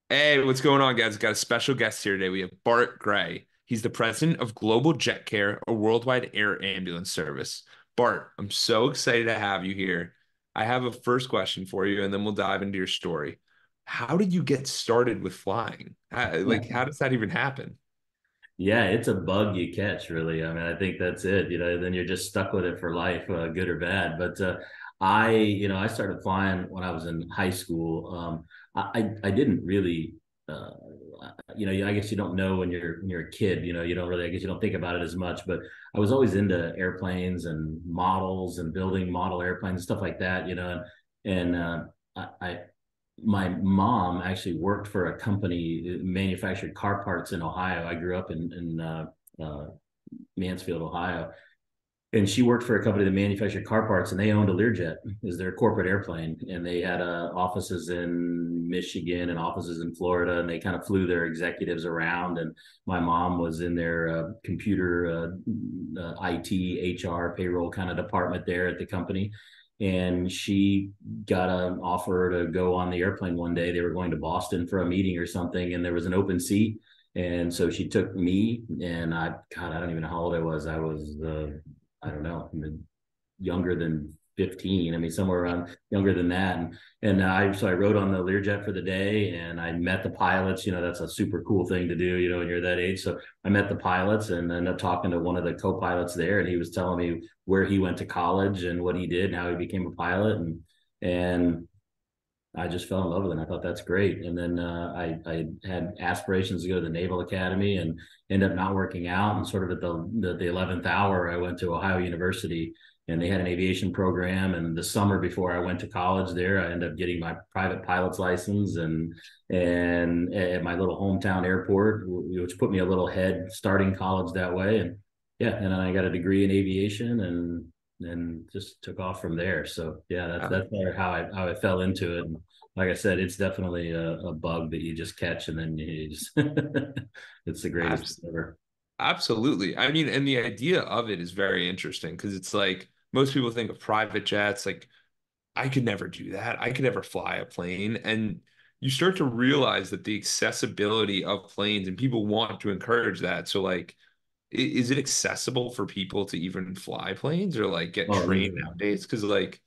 Hey, what's going on, guys? Got a special guest here today. We have Bart Gray. He's the president of Global Jet Care, a worldwide air ambulance service. Bart, I'm so excited to have you here. I have a first question for you, and then we'll dive into your story. How did you get started with flying? How does that even happen? Yeah, it's a bug you catch, really. I mean, I think that's it. Then you're just stuck with it for life, good or bad. But I started flying when I was in high school. I didn't really, uh, I guess you don't know when you're a kid. You don't really, I guess you don't think about it as much. But I was always into airplanes and models and building model airplanes and stuff like that. And I my mom actually worked for a company that manufactured car parts in Ohio. I grew up in Mansfield, Ohio, and she worked for a company that manufactured car parts, and they owned a Learjet as their corporate airplane, and they had offices in Michigan and offices in Florida, and they kind of flew their executives around. And my mom was in their computer, IT, HR, payroll kind of department there at the company. And she got an offer to go on the airplane one day. They were going to Boston for a meeting or something, and there was an open seat. And so she took me, and I don't even know how old I was. I don't know, younger than 15. I mean, somewhere around younger than that. And I rode on the Learjet for the day, and I met the pilots. That's a super cool thing to do, when you're that age. So I met the pilots and ended up talking to one of the co-pilots there, and he was telling me where he went to college and what he did and how he became a pilot. And I just fell in love with it. And I thought that's great. And then I had aspirations to go to the Naval Academy and ended up not working out. And sort of at the 11th hour, I went to Ohio University, and they had an aviation program. And the summer before I went to college there, I ended up getting my private pilot's license and at my little hometown airport, which put me a little head starting college that way. And yeah, and then I got a degree in aviation and just took off from there. So yeah, that's how I fell into it. And like I said, it's definitely a bug that you just catch, and then you just it's the greatest Abs- ever. Absolutely. I mean, and the idea of it is very interesting because it's like most people think of private jets, like I could never do that. I could never fly a plane. And you start to realize that the accessibility of planes and people want to encourage that. So, like, is it accessible for people to even fly planes or like get Oh, trained easily. nowadays? Because, like,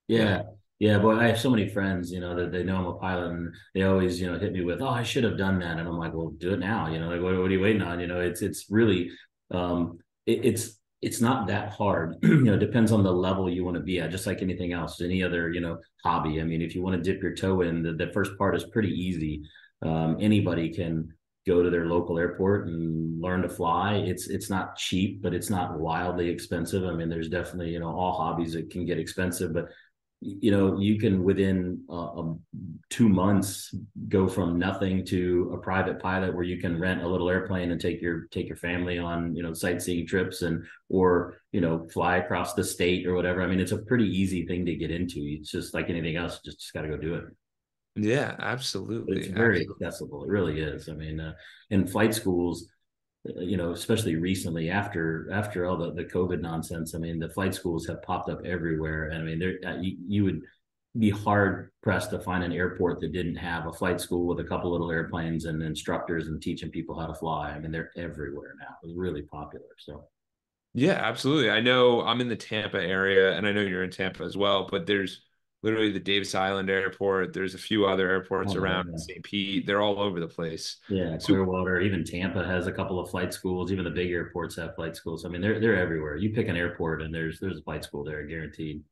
yeah, Yeah. Yeah, but I have so many friends, that they know I'm a pilot, and they always, hit me with, "Oh, I should have done that." And I'm like, "Well, do it now." Like, what are you waiting on? It's really, it's not that hard. It depends on the level you want to be at, just like anything else, any other, hobby. I mean, if you want to dip your toe in, the first part is pretty easy. Anybody can go to their local airport and learn to fly. It's not cheap, but it's not wildly expensive. I mean, there's definitely, all hobbies that can get expensive, but you can within 2 months go from nothing to a private pilot where you can rent a little airplane and take your family on sightseeing trips and or fly across the state or whatever. I mean, it's a pretty easy thing to get into. It's just like anything else, just got to go do it. yeah, But it's absolutely, very absolutely. accessible. It really is. I mean, in flight schools, especially recently after all the COVID nonsense. I mean, the flight schools have popped up everywhere. And I mean, you would be hard pressed to find an airport that didn't have a flight school with a couple little airplanes and instructors and teaching people how to fly. I mean, they're everywhere now. It's really popular. So Yeah, absolutely. I know I'm in the Tampa area and I know you're in Tampa as well, but there's literally the Davis Island Airport. There's a few other airports oh around yeah. St. Pete. They're all over the place. Yeah, So Clearwater, even Tampa has a couple of flight schools. Even the big airports have flight schools. I mean, they're everywhere. You pick an airport and there's a flight school there, guaranteed.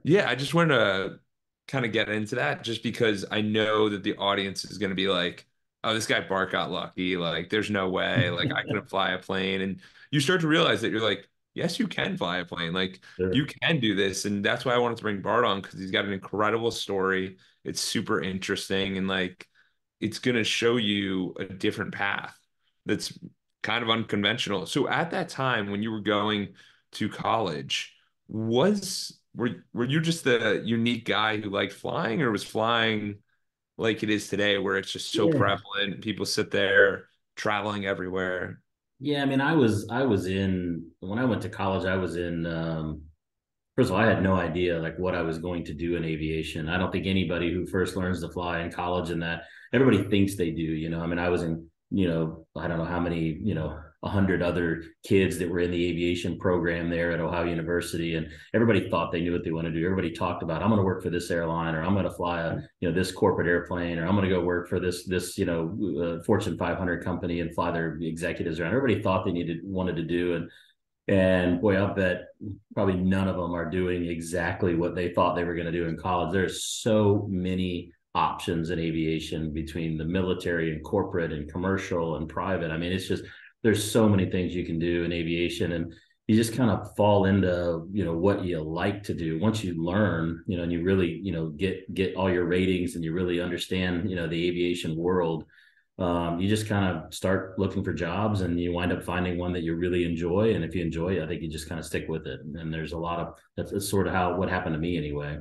yeah, I just wanted to kind of get into that just because I know that the audience is going to be like, oh, this guy Bart got lucky. Like, there's no way. Like, I couldn't fly a plane. And you start to realize that you're like, yes, you can fly a plane. Like, you Sure. can do this. And that's why I wanted to bring Bart on because he's got an incredible story. It's super interesting. And like, it's going to show you a different path that's kind of unconventional. So at that time when you were going to college, were you just the unique guy who liked flying, or was flying like it is today, where it's just so Yeah. prevalent, people sit there traveling everywhere? Yeah, I mean, I was in when I went to college, I was in first of all, I had no idea like what I was going to do in aviation. I don't think anybody who first learns to fly in college and that everybody thinks they do, you know. I mean, I was in, you know, I don't know how many, you know, 100 other kids that were in the aviation program there at Ohio University, and everybody thought they knew what they want to do. Everybody talked about, I'm going to work for this airline, or I'm going to fly a, you know, this corporate airplane, or I'm going to go work for this, you know, Fortune 500 company and fly their executives around. Everybody thought they wanted to do, and boy, I'll bet probably none of them are doing exactly what they thought they were going to do in college. There's so many options in aviation between the military and corporate and commercial and private. I mean, it's just, there's so many things you can do in aviation, and you just kind of fall into, you know, what you like to do once you learn, you know, and you really, you know, get all your ratings and you really understand, you know, the aviation world. You just kind of start looking for jobs, and you wind up finding one that you really enjoy. And if you enjoy it, I think you just kind of stick with it. And there's a lot of, that's sort of what happened to me anyway.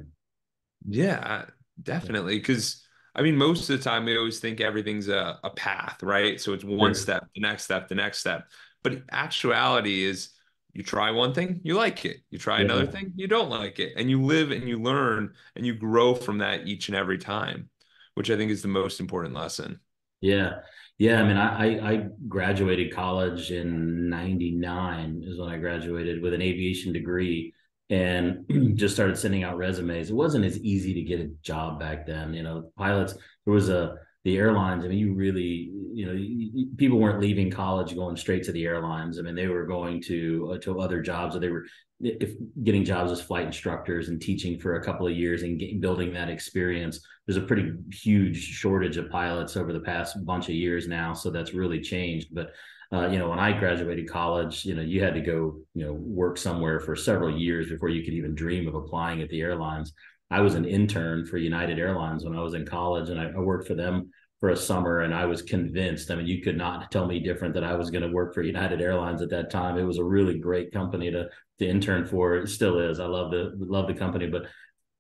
Yeah, definitely. Because I mean, most of the time we always think everything's a path, right? So it's one Sure. step, the next step, the next step. But actuality is you try one thing, you like it. You try another Yeah. thing, you don't like it. And you live and you learn and you grow from that each and every time, which I think is the most important lesson. Yeah. Yeah. I mean, I graduated college in 99 is when I graduated with an aviation degree, and just started sending out resumes. It wasn't as easy to get a job back then. You know, pilots, there was the airlines. I mean, you really, you know, people weren't leaving college going straight to the airlines. I mean, they were going to other jobs, or they were if getting jobs as flight instructors and teaching for a couple of years and building that experience. There's a pretty huge shortage of pilots over the past bunch of years now, so that's really changed. But you know, when I graduated college, you know, you had to go, you know, work somewhere for several years before you could even dream of applying at the airlines. I was an intern for United Airlines when I was in college, and I worked for them for a summer, and I was convinced. I mean, you could not tell me different that I was going to work for United Airlines at that time. It was a really great company to intern for. It still is. I love the company, but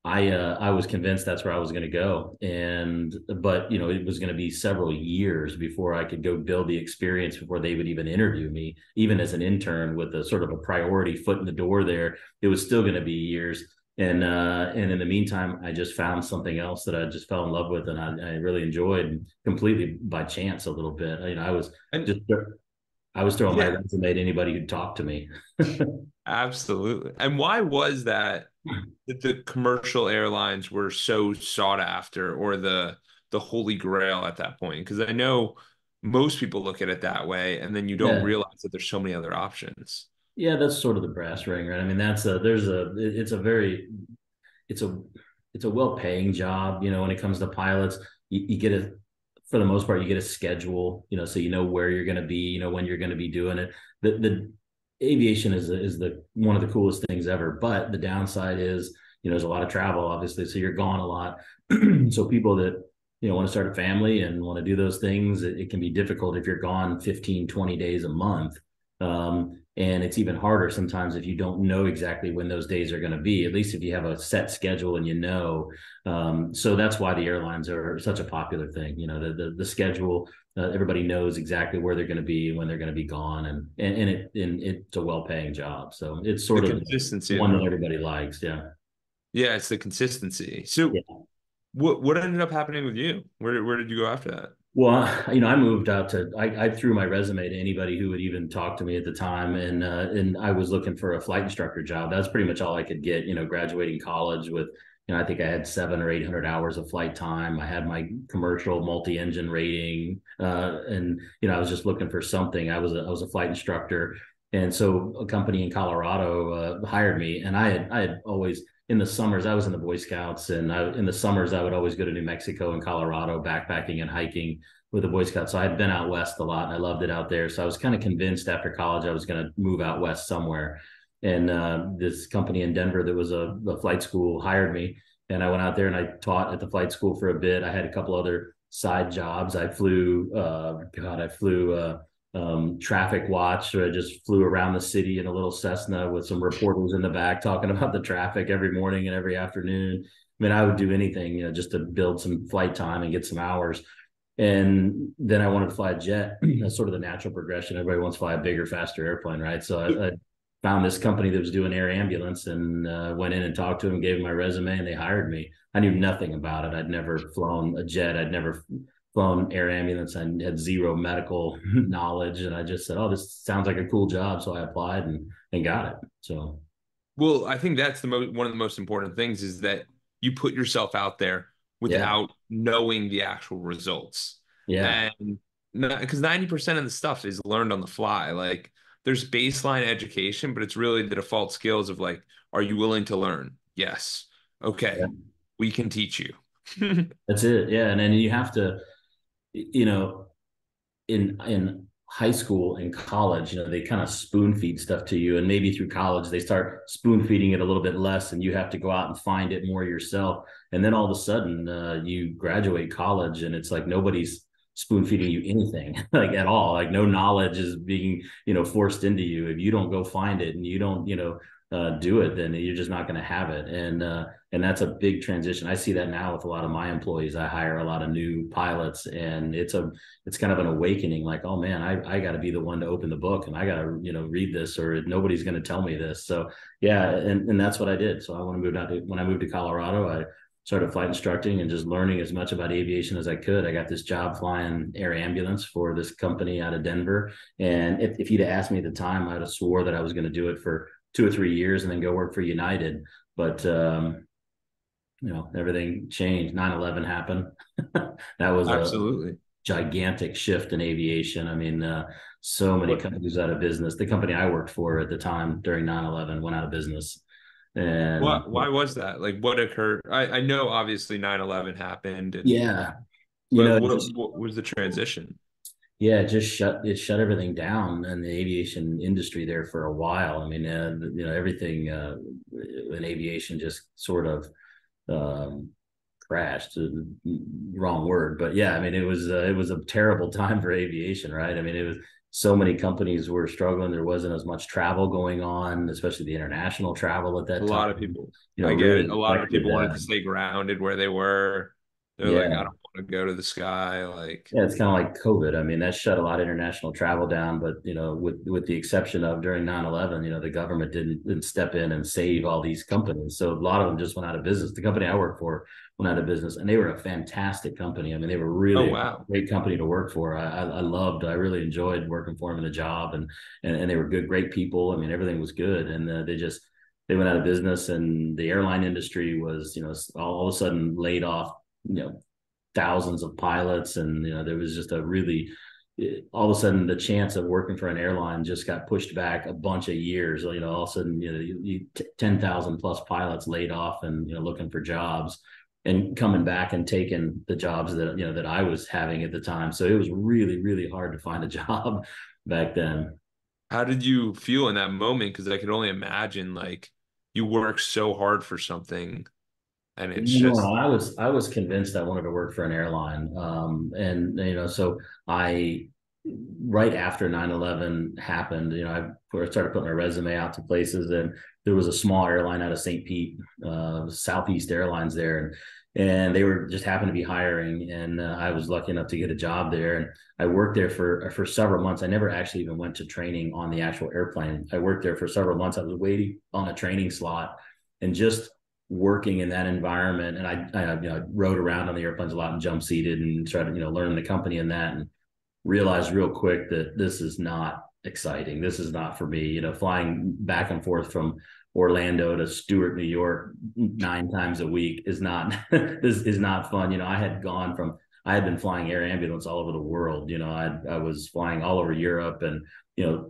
I was convinced that's where I was going to go. And but you know, it was going to be several years before I could go build the experience before they would even interview me, even as an intern with a sort of a priority foot in the door there. It was still going to be years. And in the meantime, I just found something else that I just fell in love with, and I really enjoyed completely by chance a little bit. You know, And just I was throwing my yeah, resume to anybody who'd talk to me. absolutely. And why was that the commercial airlines were so sought after, or the holy grail at that point? Because I know most people look at it that way, and then you don't Yeah. realize that there's so many other options. Yeah, that's sort of the brass ring, right? I mean, it's a very, it's a, it's a well-paying job. You know, when it comes to pilots, you get a, for the most part, you get a schedule, you know, so you know where you're going to be, you know, when you're going to be doing it. The aviation is the one of the coolest things ever, but the downside is, you know, there's a lot of travel, obviously, so you're gone a lot. So people that, you know, want to start a family and want to do those things, it can be difficult if you're gone 15, 20 days a month. And it's even harder sometimes if you don't know exactly when those days are going to be, at least if you have a set schedule and you know. So that's why the airlines are such a popular thing. You know, the schedule, everybody knows exactly where they're going to be and when they're going to be gone, and it's a well-paying job. So it's The sort of consistency, one that though. everybody likes. Yeah. Yeah, it's the consistency. So Yeah. what ended up happening with you? Where did you go after that? Well, you know, I moved out to, I threw my resume to anybody who would even talk to me at the time. And I was looking for a flight instructor job. That's pretty much all I could get, you know, graduating college with, you know, I think I had 700 or 800 hours of flight time. I had my commercial multi-engine rating. And, you know, I was just looking for something. I was a flight instructor. And so a company in Colorado hired me, and I had always, in the summers, I was in the Boy Scouts, and in the summers, I would always go to New Mexico and Colorado backpacking and hiking with the Boy Scouts. So I'd been out west a lot, and I loved it out there. So I was kind of convinced after college I was going to move out west somewhere. And this company in Denver that was a flight school hired me, and I went out there and I taught at the flight school for a bit. I had a couple other side jobs. I flew traffic watch. So I just flew around the city in a little Cessna with some reporters in the back talking about the traffic every morning and every afternoon. I mean, I would do anything, you know, just to build some flight time and get some hours. And then I wanted to fly a jet. That's sort of the natural progression. Everybody wants to fly a bigger, faster airplane, right? So found this company that was doing air ambulance, and went in and talked to them, gave them my resume, and they hired me. I knew nothing about it. I'd never flown a jet. I'd never flown air ambulance. I had zero medical knowledge, and I just said, "Oh, this sounds like a cool job." So I applied and got it. So Well, I think that's one of the most important things is that you put yourself out there yeah, without knowing the actual results. yeah, And because 90% of the stuff is learned on the fly. Like there's baseline education, but it's really the default skills of like, are you willing to learn? Yes. yeah. Okay. We can teach you. That's it. Yeah, and then you have to, you know, in high school and college, they kind of spoon feed stuff to you, and maybe through college they start spoon feeding it a little bit less, and you have to go out and find it more yourself. And then all of a sudden, you graduate college, and it's like nobody's spoon feeding you anything like at all. Like no knowledge is being forced into you. If you don't go find it and you don't do it, then you're just not going to have it. And that's a big transition. I see that now with a lot of my employees. I hire a lot of new pilots, and it's kind of an awakening. Like, oh man, I got to be the one to open the book, and I got to read this, or nobody's going to tell me this. So yeah, and that's what I did. So when I moved to Colorado, I started flight instructing and just learning as much about aviation as I could. I got this job flying air ambulance for this company out of Denver. And if you'd asked me at the time, I'd have swore that I was going to do it for 2 or 3 years and then go work for United. But everything changed. 9/11 happened. That was a Absolutely. gigantic shift in aviation. I mean, so many What, companies out of business. The company I worked for at the time during 9/11 went out of business. And why was that? Like what occurred? I know obviously 9/11 happened and yeah, but it just what was the transition? yeah, it shut everything down in the aviation industry there for a while. I mean, everything in aviation just sort of um, crashed. Wrong word, but yeah, I mean, it was a terrible time for aviation, right? I mean, it was so many companies were struggling. There wasn't as much travel going on, especially the international travel at A that lot of time. people, I get it. Really A lot of affected. people wanted to stay grounded where they were. They're like, I Yeah, don't want to go to the sky. Like, Yeah, it's kind of like COVID. I mean, that shut a lot of international travel down, but with the exception of during 9/11, the government didn't step in and save all these companies. So a lot of them just went out of business. The company I worked for went out of business, and they were a fantastic company. I mean, they were oh really a wow, great company to work for. I really enjoyed working for them in the job, and they were great people. I mean, everything was good, and they went out of business, and the airline industry was all of a sudden laid off you know thousands of pilots, and there was just a really all of a sudden the chance of working for an airline just got pushed back a bunch of years. All of a sudden 10,000 plus pilots laid off and looking for jobs and coming back and taking the jobs that I was having at the time. So it was really really hard to find a job back then. how did you feel in that moment? Because I could only imagine like you work so hard for something and it's No, just I was convinced I wanted to work for an airline. And so I right after 9/11 happened, I started putting my resume out to places, and there was a small airline out of St. Pete, Southeast Airlines there, and they were just happened to be hiring, and I was lucky enough to get a job there, and I worked there for several months. I never actually even went to training on the actual airplane. I worked there for several months. I was waiting on a training slot, and just working in that environment. And I rode around on the airplanes a lot and jump seated and started learning the company and that, and realized real quick that this is not exciting. This is not for me. Flying back and forth from Orlando to Stewart, New York, 9 times a week is not this is not fun. I had been flying air ambulance all over the world. I was flying all over Europe, and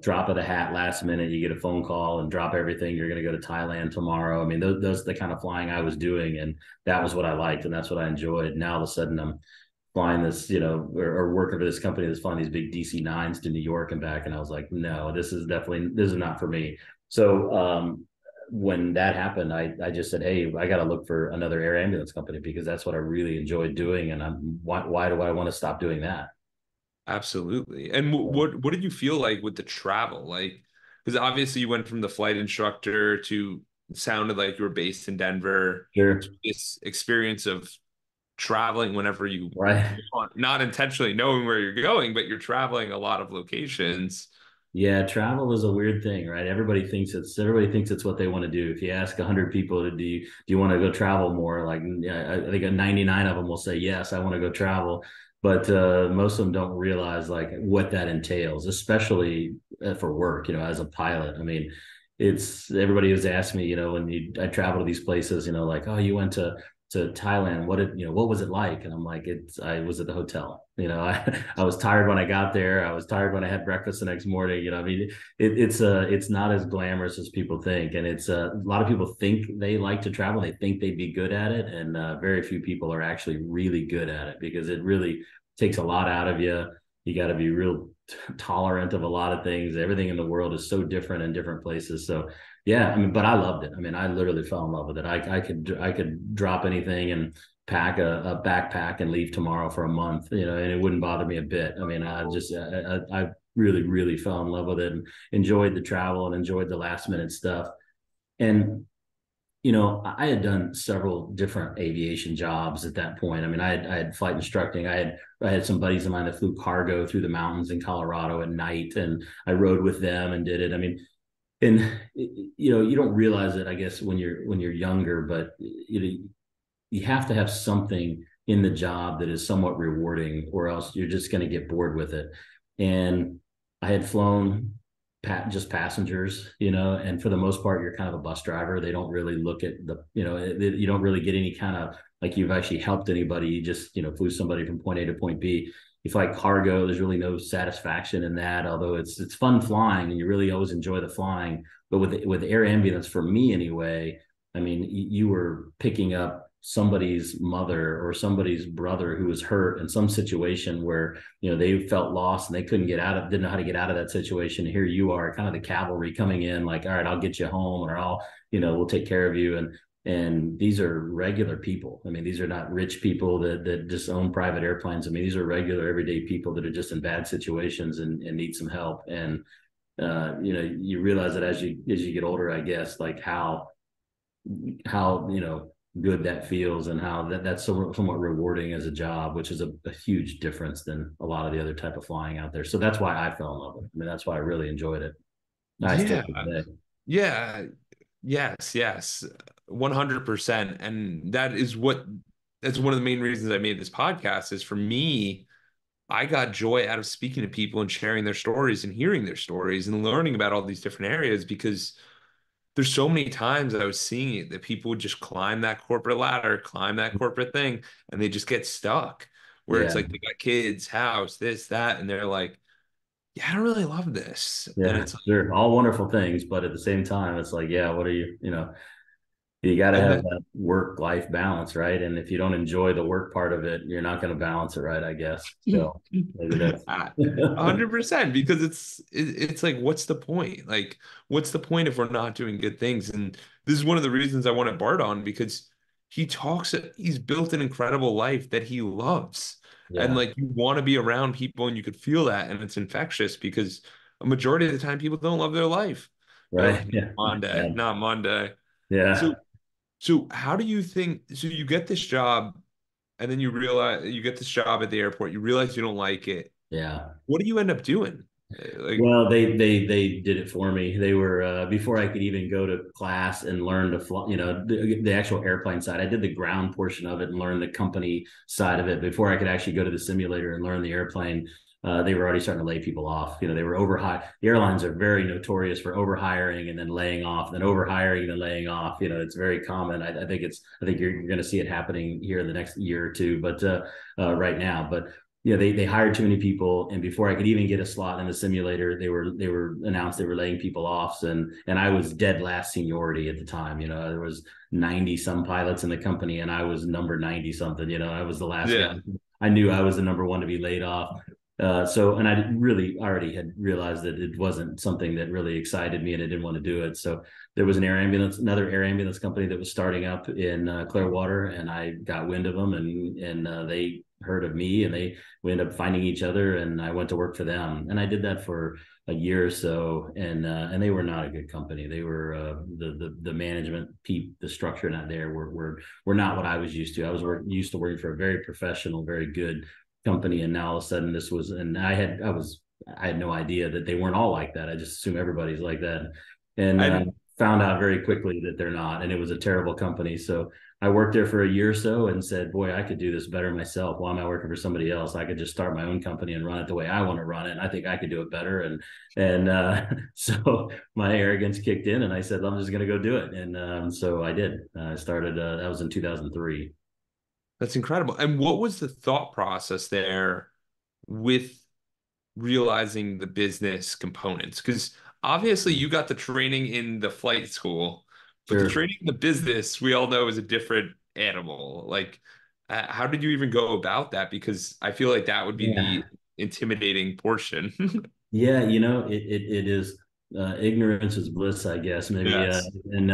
drop of the hat last minute, you get a phone call and drop everything. You're going to go to Thailand tomorrow. I mean, those the kind of flying I was doing, and that was what I liked, and that's what I enjoyed. Now all of a sudden I'm flying this, or working for this company that's flying these big DC-9s to New York and back. And I was like, no, this is not for me. So when that happened, I just said, hey, I got to look for another air ambulance company, because that's what I really enjoyed doing. And why do I want to stop doing that? absolutely. And what did you feel like with the travel? Like, because obviously you went from the flight instructor to it sounded like you were based in Denver to Sure. this experience of traveling whenever you Right. want, not intentionally knowing where you're going, but you're traveling a lot of locations. Yeah, travel is a weird thing, right? Everybody thinks it's what they want to do. If you ask 100 people, do you want to go travel more? Like, yeah, I think 99 of them will say yes, I want to go travel. But most of them don't realize like what that entails, especially for work. As a pilot. I mean, it's everybody has asked me, I travel to these places, like, oh, you went to Thailand. What was it like? And I'm like, I was at the hotel. I was tired when I got there. I was tired when I had breakfast the next morning. I mean, it's not as glamorous as people think. And it's a lot of people think they like to travel. They think they'd be good at it. And very few people are actually really good at it because it really takes a lot out of you. You got to be real tolerant of a lot of things. Everything in the world is so different in different places. So yeah, I mean, but I loved it. I mean, I literally fell in love with it. I could drop anything and pack a backpack and leave tomorrow for a month, and it wouldn't bother me a bit. I mean, I really, really fell in love with it and enjoyed the travel and enjoyed the last minute stuff. And I had done several different aviation jobs at that point. I mean, I had flight instructing. I had some buddies of mine that flew cargo through the mountains in Colorado at night, and I rode with them and did it. I mean, and you don't realize it, I guess, when you're younger, but you have to have something in the job that is somewhat rewarding, or else you're just going to get bored with it. And I had flown just passengers, and for the most part, you're kind of a bus driver. They don't really look at you don't really get any kind of like you've actually helped anybody. You just, flew somebody from point A to point B. You fly cargo, there's really no satisfaction in that, although it's fun flying and you really always enjoy the flying. But with air ambulance, for me anyway, I mean, you were picking up somebody's mother or somebody's brother who was hurt in some situation where they felt lost and they didn't know how to get out of that situation. Here you are, kind of the cavalry coming in, like, all right, I'll get you home, or we'll take care of you. And these are regular people. I mean, these are not rich people that just own private airplanes. I mean, these are regular everyday people that are just in bad situations and need some help. And you realize that as you get older, I guess, like how good that feels, and how that's somewhat rewarding as a job, which is a huge difference than a lot of the other type of flying out there. So that's why I fell in love with it. I mean, that's why I really enjoyed it. I still Yeah. do today. Yeah. Yes. 100%. And that's one of the main reasons I made this podcast is for me, I got joy out of speaking to people and sharing their stories and hearing their stories and learning about all these different areas, because there's so many times I was seeing it that people would just climb that corporate ladder, climb that corporate thing, and they just get stuck where it's Yeah, like they got kids, house, this, that, and they're like, yeah, I don't really love this. And yeah, it's like, they're all wonderful things, but at the same time, it's like, yeah, what are you got to and have then that work life balance, right? And if you don't enjoy the work part of it, you're not going to balance it right, I guess. So maybe that's 100%, because it's like, what's the point? Like, what's the point if we're not doing good things? And this is one of the reasons I wanted Bart on, because he's built an incredible life that he loves. And yeah, like, you want to be around people and you could feel that, and it's infectious, because a majority of the time people don't love their life. They're right, like, yeah, Monday, yeah, not Monday. yeah, So how do you think, so you get this job and then you realize you get this job at the airport, you realize you don't like it. yeah. What do you end up doing? Like, Well, they did it for me. They were before I could even go to class and learn to fly, the actual airplane side. I did the ground portion of it and learn the company side of it before I could actually go to the simulator and learn the airplane. They were already starting to lay people off. They were overhire. The airlines are very notorious for overhiring and then laying off, and then overhiring and then laying off. It's very common. I think you're going to see it happening here in the next year or two, but right now. But they hired too many people, and before I could even get a slot in the simulator, they were announced they were laying people off, and I was dead last seniority at the time. There was 90 some pilots in the company, and I was number 90 something. I was the last guy. yeah, I knew I was the number one to be laid off. And I really already had realized that it wasn't something that really excited me, and I didn't want to do it. So there was another air ambulance company that was starting up in Clearwater, and I got wind of them, and they heard of me, and we ended up finding each other, and I went to work for them, and I did that for a year or so, and they were not a good company. They were the management, the structure not there were not what I was used to. I was used to working for a very professional, very good company, and now all of a sudden this was, and I I had no idea that they weren't all like that. I just assume everybody's like that. And And found out very quickly that they're not. And it was a terrible company. So I worked there for a year or so and said, boy, I could do this better myself. Why am I working for somebody else? I could just start my own company and run it the way I want to run it. And I think I could do it better. And so my arrogance kicked in and I said, I'm just going to go do it. And so I did. I started, that was in 2003. that's incredible. And what was the thought process there with realizing the business components? Because obviously you got the training in the flight school, but the Sure. training in the business, we all know is a different animal. Like, how did you even go about that? Because I feel like that would be Yeah. the intimidating portion. Yeah, it is ignorance is bliss, I guess. Maybe Yes. and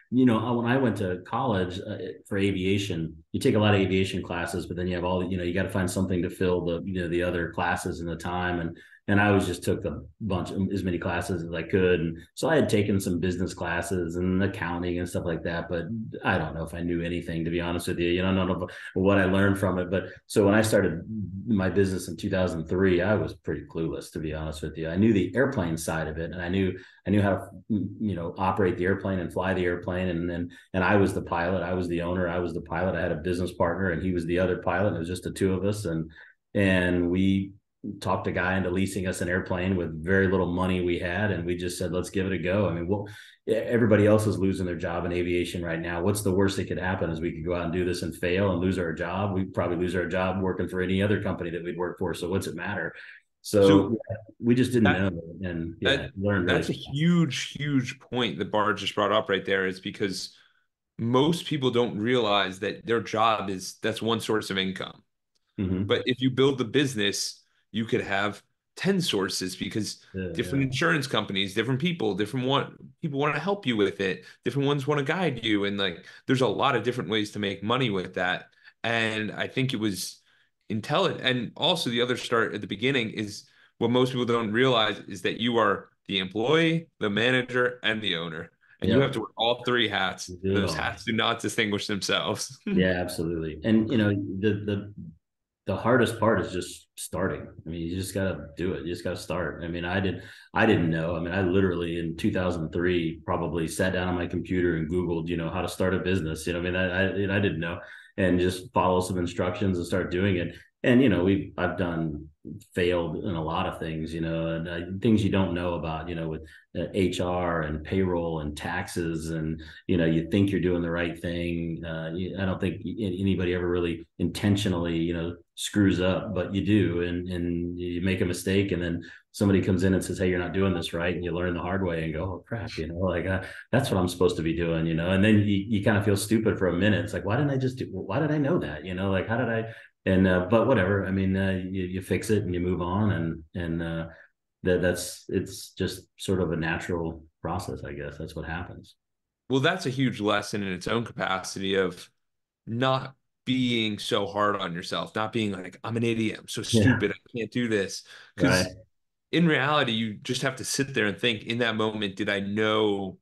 when I went to college for aviation, you take a lot of aviation classes, but then you have all you got to find something to fill the other classes and the time and I always just took a bunch as many classes as I could. And so I had taken some business classes and accounting and stuff like that, but I don't know if I knew anything, to be honest with you. I don't know what I learned from it. But so when I started my business in 2003, I was pretty clueless, to be honest with you. I knew the airplane side of it, and I knew how to operate the airplane and fly the airplane, and I was the pilot, I was the owner, I was the pilot. I had a business partner, and he was the other pilot. And it was just the two of us, and we talked a guy into leasing us an airplane with very little money we had, and we just said, let's give it a go. I mean, everybody else is losing their job in aviation right now. What's the worst that could happen is we could go out and do this and fail and lose our job. We'd probably lose our job working for any other company that we'd work for. So what's it matter? So So yeah, we just didn't that know, and yeah, that learned really that's a fast. huge point that Bart just brought up right there is because most people don't realize that their job is that's one source of income. Mm-hmm. But if you build the business, you could have 10 sources because Yeah, different yeah, insurance companies, different people, people want to help you with it. Different ones want to guide you. And like there's a lot of different ways to make money with that. And I think it was intelligent. And also the other start at the beginning is what most people don't realize is that you are the employee, the manager, and the owner. And you have yep. to wear all three hats. We do And it those all. hats do not distinguish themselves. Yeah, absolutely. And the hardest part is just starting. I mean, you just got to do it. You just got to start. I mean, I didn't know. I mean, I literally in 2003 probably sat down on my computer and Googled, how to start a business. I mean, I didn't know, and just follow some instructions and start doing it. And I've done failed in a lot of things, and things you don't know about, with HR and payroll and taxes, and you think you're doing the right thing. I don't think anybody ever really intentionally, screws up, but you do, and you make a mistake, and then somebody comes in and says, "Hey, you're not doing this right," and you learn the hard way and go, "Oh crap," like that's what I'm supposed to be doing, and then you kind of feel stupid for a minute. It's like, why didn't I just do? Why did I know that? Like how did I? And but whatever. I mean, you fix it and you move on, and that's it's just sort of a natural process, I guess. That's what happens. Well, that's a huge lesson in its own capacity of not being so hard on yourself, not being like, I'm an idiot, I'm so Yeah. stupid, I can't do this. Right. Because in reality, you just have to sit there and think in that moment, did I know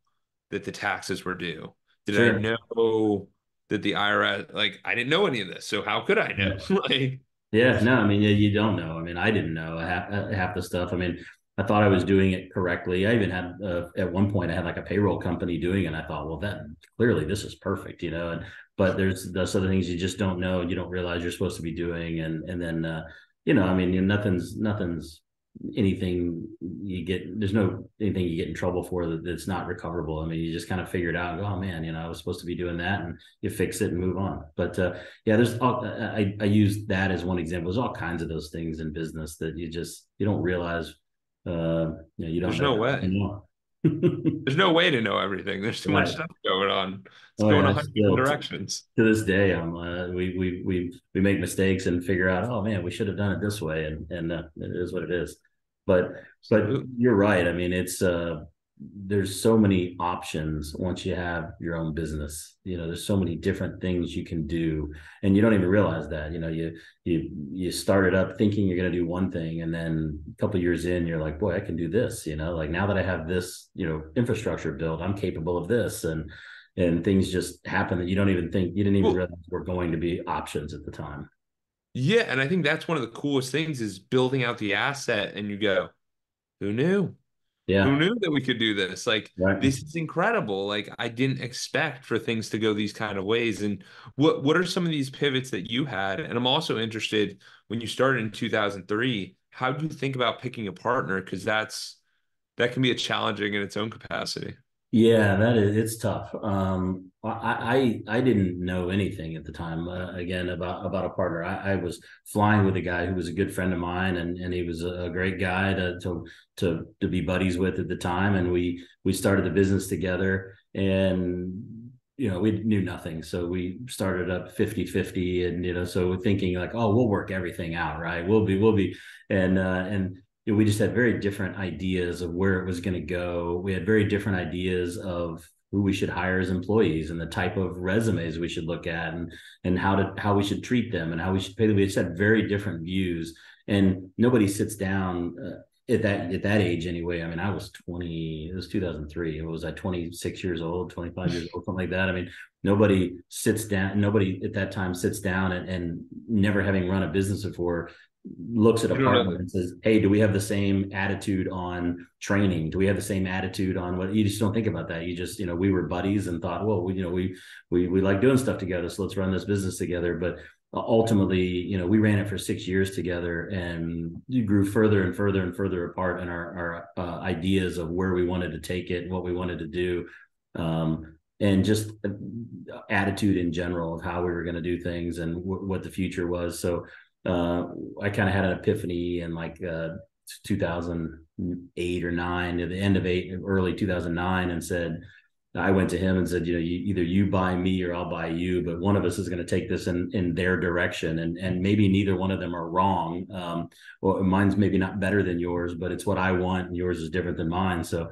that the taxes were due? Did I Sure. know that the IRS, like, I didn't know any of this. So how could I know? Yeah. Like, Yeah, no, I mean, you don't know. I mean, I didn't know half the stuff. I mean, I thought I was doing it correctly. I even had at one point I had like a payroll company doing it. And I thought, well, that clearly this is perfect, And but there's those other things you just don't know and you don't realize you're supposed to be doing, and then I mean, nothing's anything you get. There's no anything you get in trouble for that's not recoverable. I mean, you just kind of figure it out and go, oh man, I was supposed to be doing that, and you fix it and move on. But yeah, there's all I use that as one example. There's all kinds of those things in business that you don't realize you don't there's know no that way. you know. There's no way to know everything. There's too much Right. stuff going on. It's Oh going yeah, a I hundred different still directions. to this day, we make mistakes and figure out, oh man, we should have done it this way, and it is what it is. But but Absolutely. you're right. I mean, it's there's so many options once you have your own business. There's so many different things you can do, and you don't even realize that. You start it up thinking you're going to do one thing, and then a couple of years in, you're like, boy, I can do this. Like now that I have this, infrastructure built, I'm capable of this, and things just happen that you didn't even Well, realize were going to be options at the time. Yeah, and I think that's one of the coolest things is building out the asset and you go, who knew? Who Yeah, knew that we could do this? Like, right. this is incredible. Like, I didn't expect for things to go these kind of ways. And what are some of these pivots that you had? And I'm also interested when you started in 2003, how do you think about picking a partner? Because that can be a challenging in its own capacity. Yeah, that is it's tough. I didn't know anything at the time. Again, about a partner. I was flying with a guy who was a good friend of mine, and he was a great guy to be buddies with at the time. And we started the business together, and we knew nothing, so we started up 50-50, and so we're thinking like, oh, we'll work everything out, right? We'll be, and we just had very different ideas of where it was going to go. We had very different ideas of who we should hire as employees and the type of resumes we should look at, and how we should treat them and how we should pay them. We just had very different views, and nobody sits down at that age anyway. I mean, I was 20. It was 2003. It was I 26 years old, 25 years old, something like that. I mean, nobody sits down. Nobody at that time sits down and never having run a business before looks at a You don't know partner that. and says, "Hey, do we have the same attitude on training? Do we have the same attitude on what?" You just don't think about that. You just, we were buddies and thought, well, we like doing stuff together, so let's run this business together. But ultimately, we ran it for 6 years together, and you grew further and further and further apart in our ideas of where we wanted to take it and what we wanted to do. And just attitude in general of how we were going to do things and what the future was. So I kind of had an epiphany in like 2008 or nine, at the end of eight, early 2009, and said, I went to him and said, either you buy me or I'll buy you, but one of us is going to take this in their direction, and maybe neither one of them are wrong. Well, mine's maybe not better than yours, but it's what I want, and yours is different than mine. So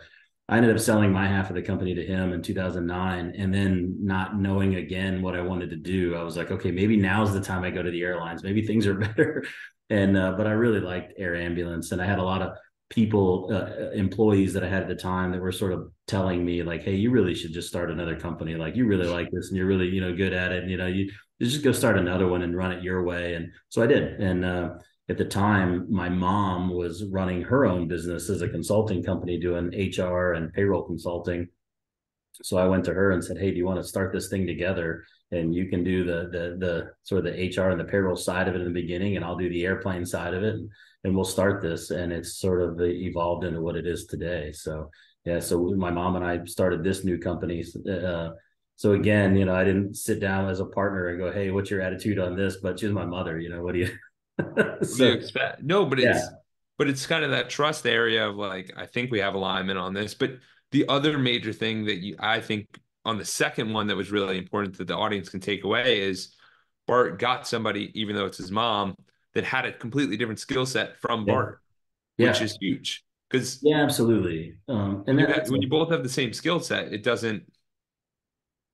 I ended up selling my half of the company to him in 2009, and then not knowing again what I wanted to do. I was like, okay, maybe now's the time I go to the airlines. Maybe things are better. And but I really liked air ambulance, and I had a lot of people, employees that I had at the time that were sort of telling me like, hey, you really should just start another company. Like, you really like this, and you're really good at it. And, you just go start another one and run it your way. And so I did. And at the time, my mom was running her own business as a consulting company doing HR and payroll consulting. So I went to her and said, "Hey, do you want to start this thing together? And you can do the sort of the HR and the payroll side of it in the beginning, and I'll do the airplane side of it, and we'll start this." And it's sort of evolved into what it is today. So yeah, so my mom and I started this new company. So again, I didn't sit down as a partner and go, "Hey, what's your attitude on this?" But she's my mother. What do you? What do you So expect? No, but yeah, it's kind of that trust area of like, I think we have alignment on this. But the other major thing that I think on the second one that was really important that the audience can take away is Bart got somebody, even though it's his mom, that had a completely different skill set from yeah, Bart, which yeah, is huge. Because yeah, absolutely. And that's when you both have the same skill set, it doesn't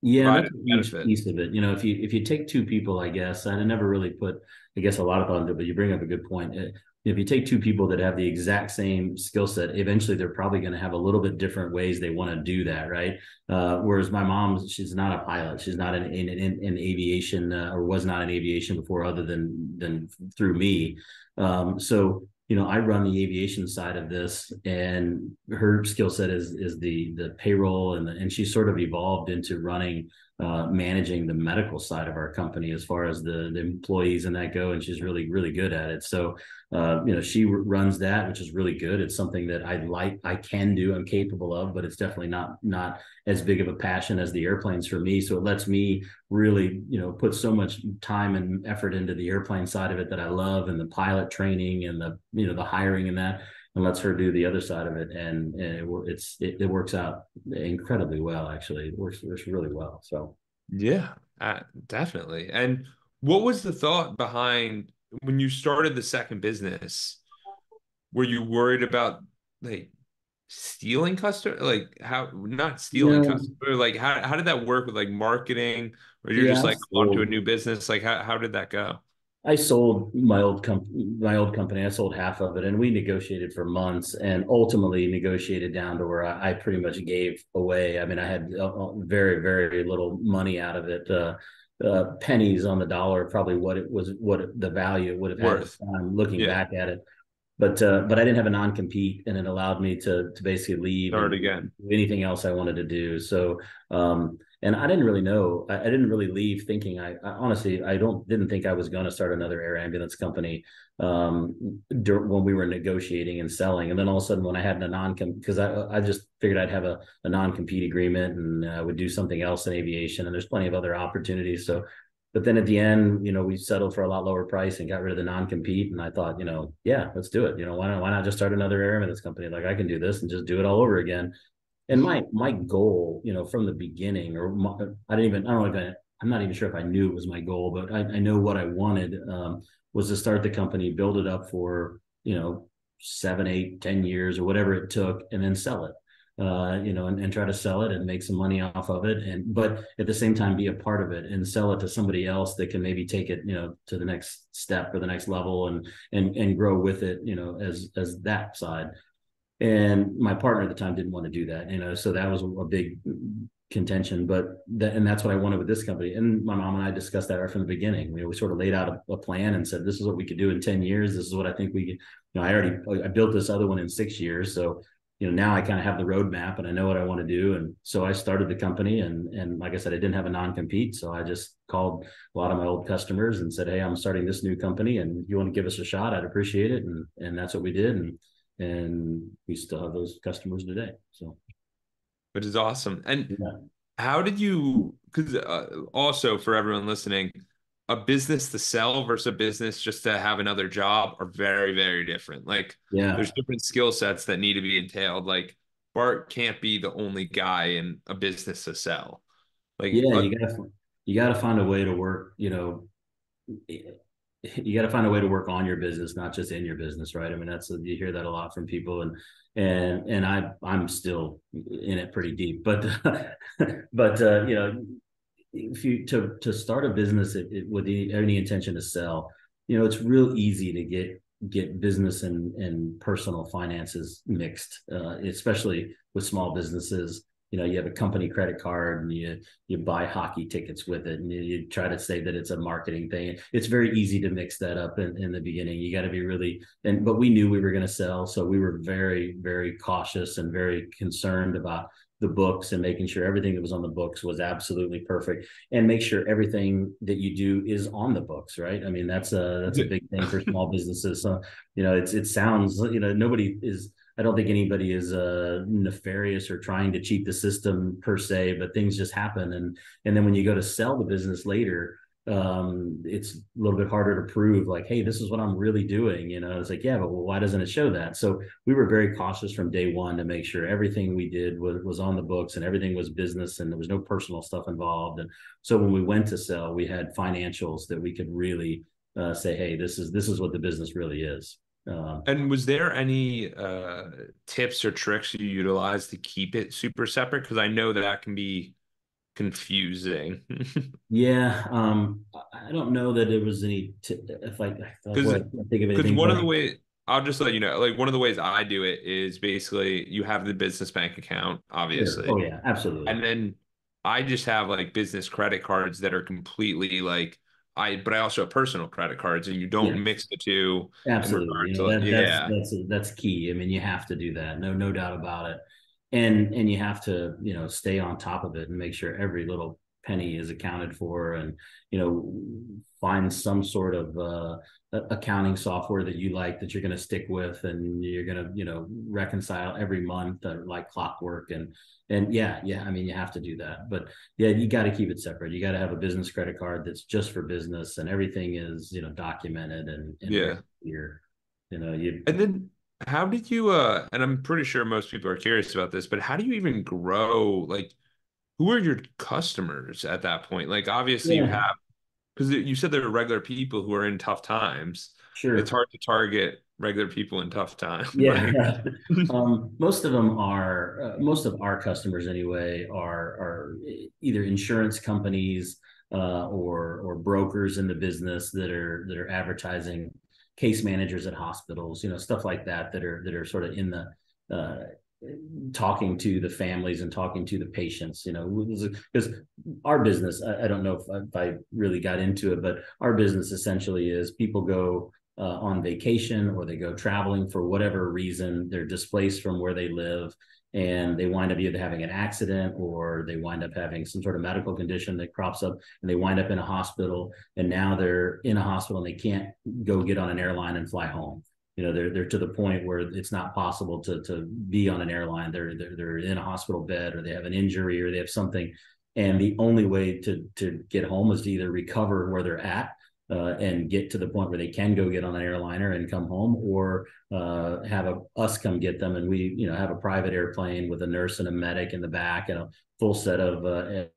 Yeah, provide that's any a huge benefit. piece of it. If you take two people, I guess, and I never really put, I guess, a lot of thought into it, but you bring up a good point. If you take two people that have the exact same skill set, eventually they're probably going to have a little bit different ways they want to do that, right? Whereas my mom, she's not a pilot, she's not in aviation, or was not in aviation before, other than through me. So I run the aviation side of this, and her skill set is the payroll, and she's sort of evolved into running, managing the medical side of our company as far as the employees and that go, and she's really really good at it. So she runs that, which is really good. It's something that I can do, I'm capable of, but it's definitely not as big of a passion as the airplanes for me. So it lets me really put so much time and effort into the airplane side of it that I love, and the pilot training and the hiring and that, and lets her do the other side of it, and it works out incredibly well. Actually, it works really well. So Yeah, definitely. And what was the thought behind when you started the second business? Were you worried about like stealing customer, like how not stealing no, customer, like how did that work with like marketing? Or you're yeah, just I like on to a sold new business? Like how did that go? I sold my old company. I sold half of it, and we negotiated for months, and ultimately negotiated down to where I pretty much gave away. I mean, I had very very little money out of it. pennies on the dollar, probably what it was, the value it would have had at Worth. the time, looking Yeah. back at it. But I didn't have a non-compete, and it allowed me to basically leave Start and again. do anything else I wanted to do. So and I didn't really know. I didn't really leave thinking. I honestly I didn't think I was going to start another air ambulance company when we were negotiating and selling. And then all of a sudden, when I had a because I just figured I'd have a non-compete agreement and I would do something else in aviation. And there's plenty of other opportunities. So but then at the end, we settled for a lot lower price and got rid of the non-compete. And I thought, yeah, let's do it. Why not just start another air ambulance company? Like I can do this and just do it all over again. And my goal, from the beginning, I'm not even sure if I knew it was my goal, but I know what I wanted was to start the company, build it up for 7, 8, 10 years or whatever it took, and then sell it. And try to sell it and make some money off of it, but at the same time be a part of it and sell it to somebody else that can maybe take it, to the next step or the next level and grow with it, as that side. And my partner at the time didn't want to do that, so that was a big contention. And that's what I wanted with this company. And my mom and I discussed that right from the beginning. We sort of laid out a plan and said, this is what we could do in 10 years. This is what I think we could. I built this other one in 6 years. So, now I kind of have the roadmap and I know what I want to do. And so I started the company and like I said, I didn't have a non-compete. So I just called a lot of my old customers and said, hey, I'm starting this new company and if you want to give us a shot, I'd appreciate it. And that's what we did. And we still have those customers today. So, Which is awesome. And yeah. how did you, because also for everyone listening, a business to sell versus a business just to have another job are very, very different. Like Yeah. there's different skill sets that need to be entailed. Like Bart can't be the only guy in a business to sell. Like, Yeah. You gotta find a way to work, you got to find a way to work on your business, not just in your business, right? I mean, you hear that a lot from people, and I'm still in it pretty deep, but but if you to start a business with any intention to sell, it's real easy to get business and personal finances mixed, especially with small businesses. You have a company credit card and you buy hockey tickets with it and you try to say that it's a marketing thing. It's very easy to mix that up in the beginning. You got to be but we knew we were going to sell. So we were very, very cautious and very concerned about the books and making sure everything that was on the books was absolutely perfect and make sure everything that you do is on the books, right? I mean, that's a big thing for small businesses. So, it sounds, nobody is, I don't think anybody is nefarious or trying to cheat the system per se, but things just happen. And then when you go to sell the business later, it's a little bit harder to prove like, hey, this is what I'm really doing. It's like, yeah, but why doesn't it show that? So we were very cautious from day one to make sure everything we did was on the books and everything was business and there was no personal stuff involved. And so when we went to sell, we had financials that we could really say, hey, this is what the business really is. and was there any tips or tricks you utilized to keep it super separate? Because I know that that can be confusing. Yeah, I don't know that it was if Because boy, I can't think of because anything, one but of the ways I'll just let you know, like one of the ways I do it is basically you have the business bank account, sure. Oh obviously, yeah, absolutely. and then I just have like business credit cards that are completely like but I also have personal credit cards, and you don't Yes, mix the two in absolutely. regard to yeah, That's key. I mean, you have to do that. No doubt about it. And you have to, stay on top of it and make sure every little penny is accounted for and, find some sort of accounting software that you like that you're going to stick with and you're going to, reconcile every month like clockwork and yeah, I mean, you have to do that, but yeah, you got to keep it separate. You got to have a business credit card that's just for business and everything is, documented and very yeah. clear. You And then how did you and I'm pretty sure most people are curious about this, but how do you even grow? Like, who are your customers at that point? Like, obviously you yeah, have because you said there are regular people who are in tough times. It's sure. hard to target regular people in tough times. Yeah, Like, right. Most of our customers anyway are either insurance companies or brokers in the business that are advertising, case managers at hospitals, stuff like that that are sort of in the talking to the families and talking to the patients, because our business, I don't know if I really got into it, but our business essentially is people go on vacation or they go traveling for whatever reason. They're displaced from where they live and they wind up either having an accident or they wind up having some sort of medical condition that crops up and they wind up in a hospital, and now they're in a hospital and they can't go get on an airline and fly home. They're to the point where it's not possible to be on an airline. They're in a hospital bed, or they have an injury, or they have something, and the only way to get home is to either recover where they're at and get to the point where they can go get on an airliner and come home, or have us come get them, and we have a private airplane with a nurse and a medic in the back and a full set of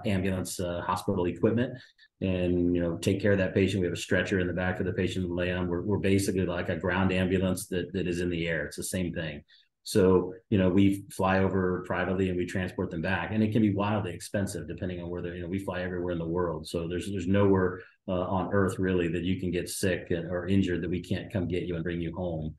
ambulance hospital equipment, and take care of that patient. We have a stretcher in the back for the patient to lay on. We're basically like a ground ambulance that is in the air. It's the same thing. So we fly over privately and we transport them back, and it can be wildly expensive depending on where they're. We fly everywhere in the world, so there's nowhere on earth really that you can get sick or injured that we can't come get you and bring you home,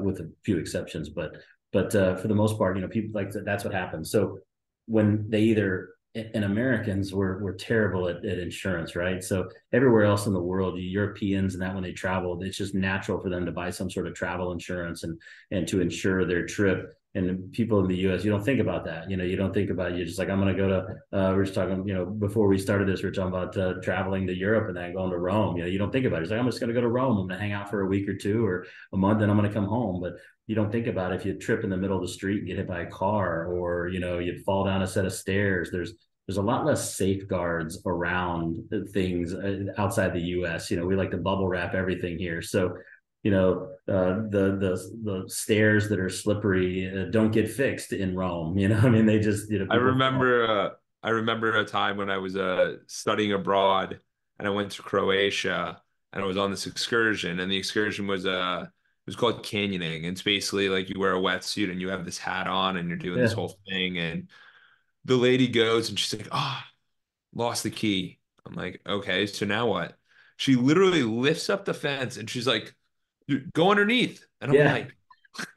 with a few exceptions. But for the most part, people like that's what happens. So when they either, and Americans were terrible at insurance, right? So everywhere else in the world, Europeans and that, when they travel, it's just natural for them to buy some sort of travel insurance and to insure their trip. And people in the U.S., you don't think about that. You don't think about, you're just like, I'm going to go to, we're just talking, before we started this, we are talking about traveling to Europe and then going to Rome. You don't think about it. It's like, I'm just going to go to Rome. I'm going to hang out for a week or two or a month, and I'm going to come home. But you don't think about if you trip in the middle of the street and get hit by a car, or, you fall down a set of stairs. There's a lot less safeguards around things outside the U.S. We like to bubble wrap everything here. So, the stairs that are slippery don't get fixed in Rome. I mean, they just, I remember a time when I was studying abroad, and I went to Croatia, and I was on this excursion, and the excursion was it was called canyoning. And it's basically like you wear a wetsuit and you have this hat on and you're doing this Yeah, whole thing. And the lady goes and she's like, "Ah, lost the key." I'm like, "Okay, so now what?" She literally lifts up the fence and she's like, "Go underneath." And I'm yeah, like,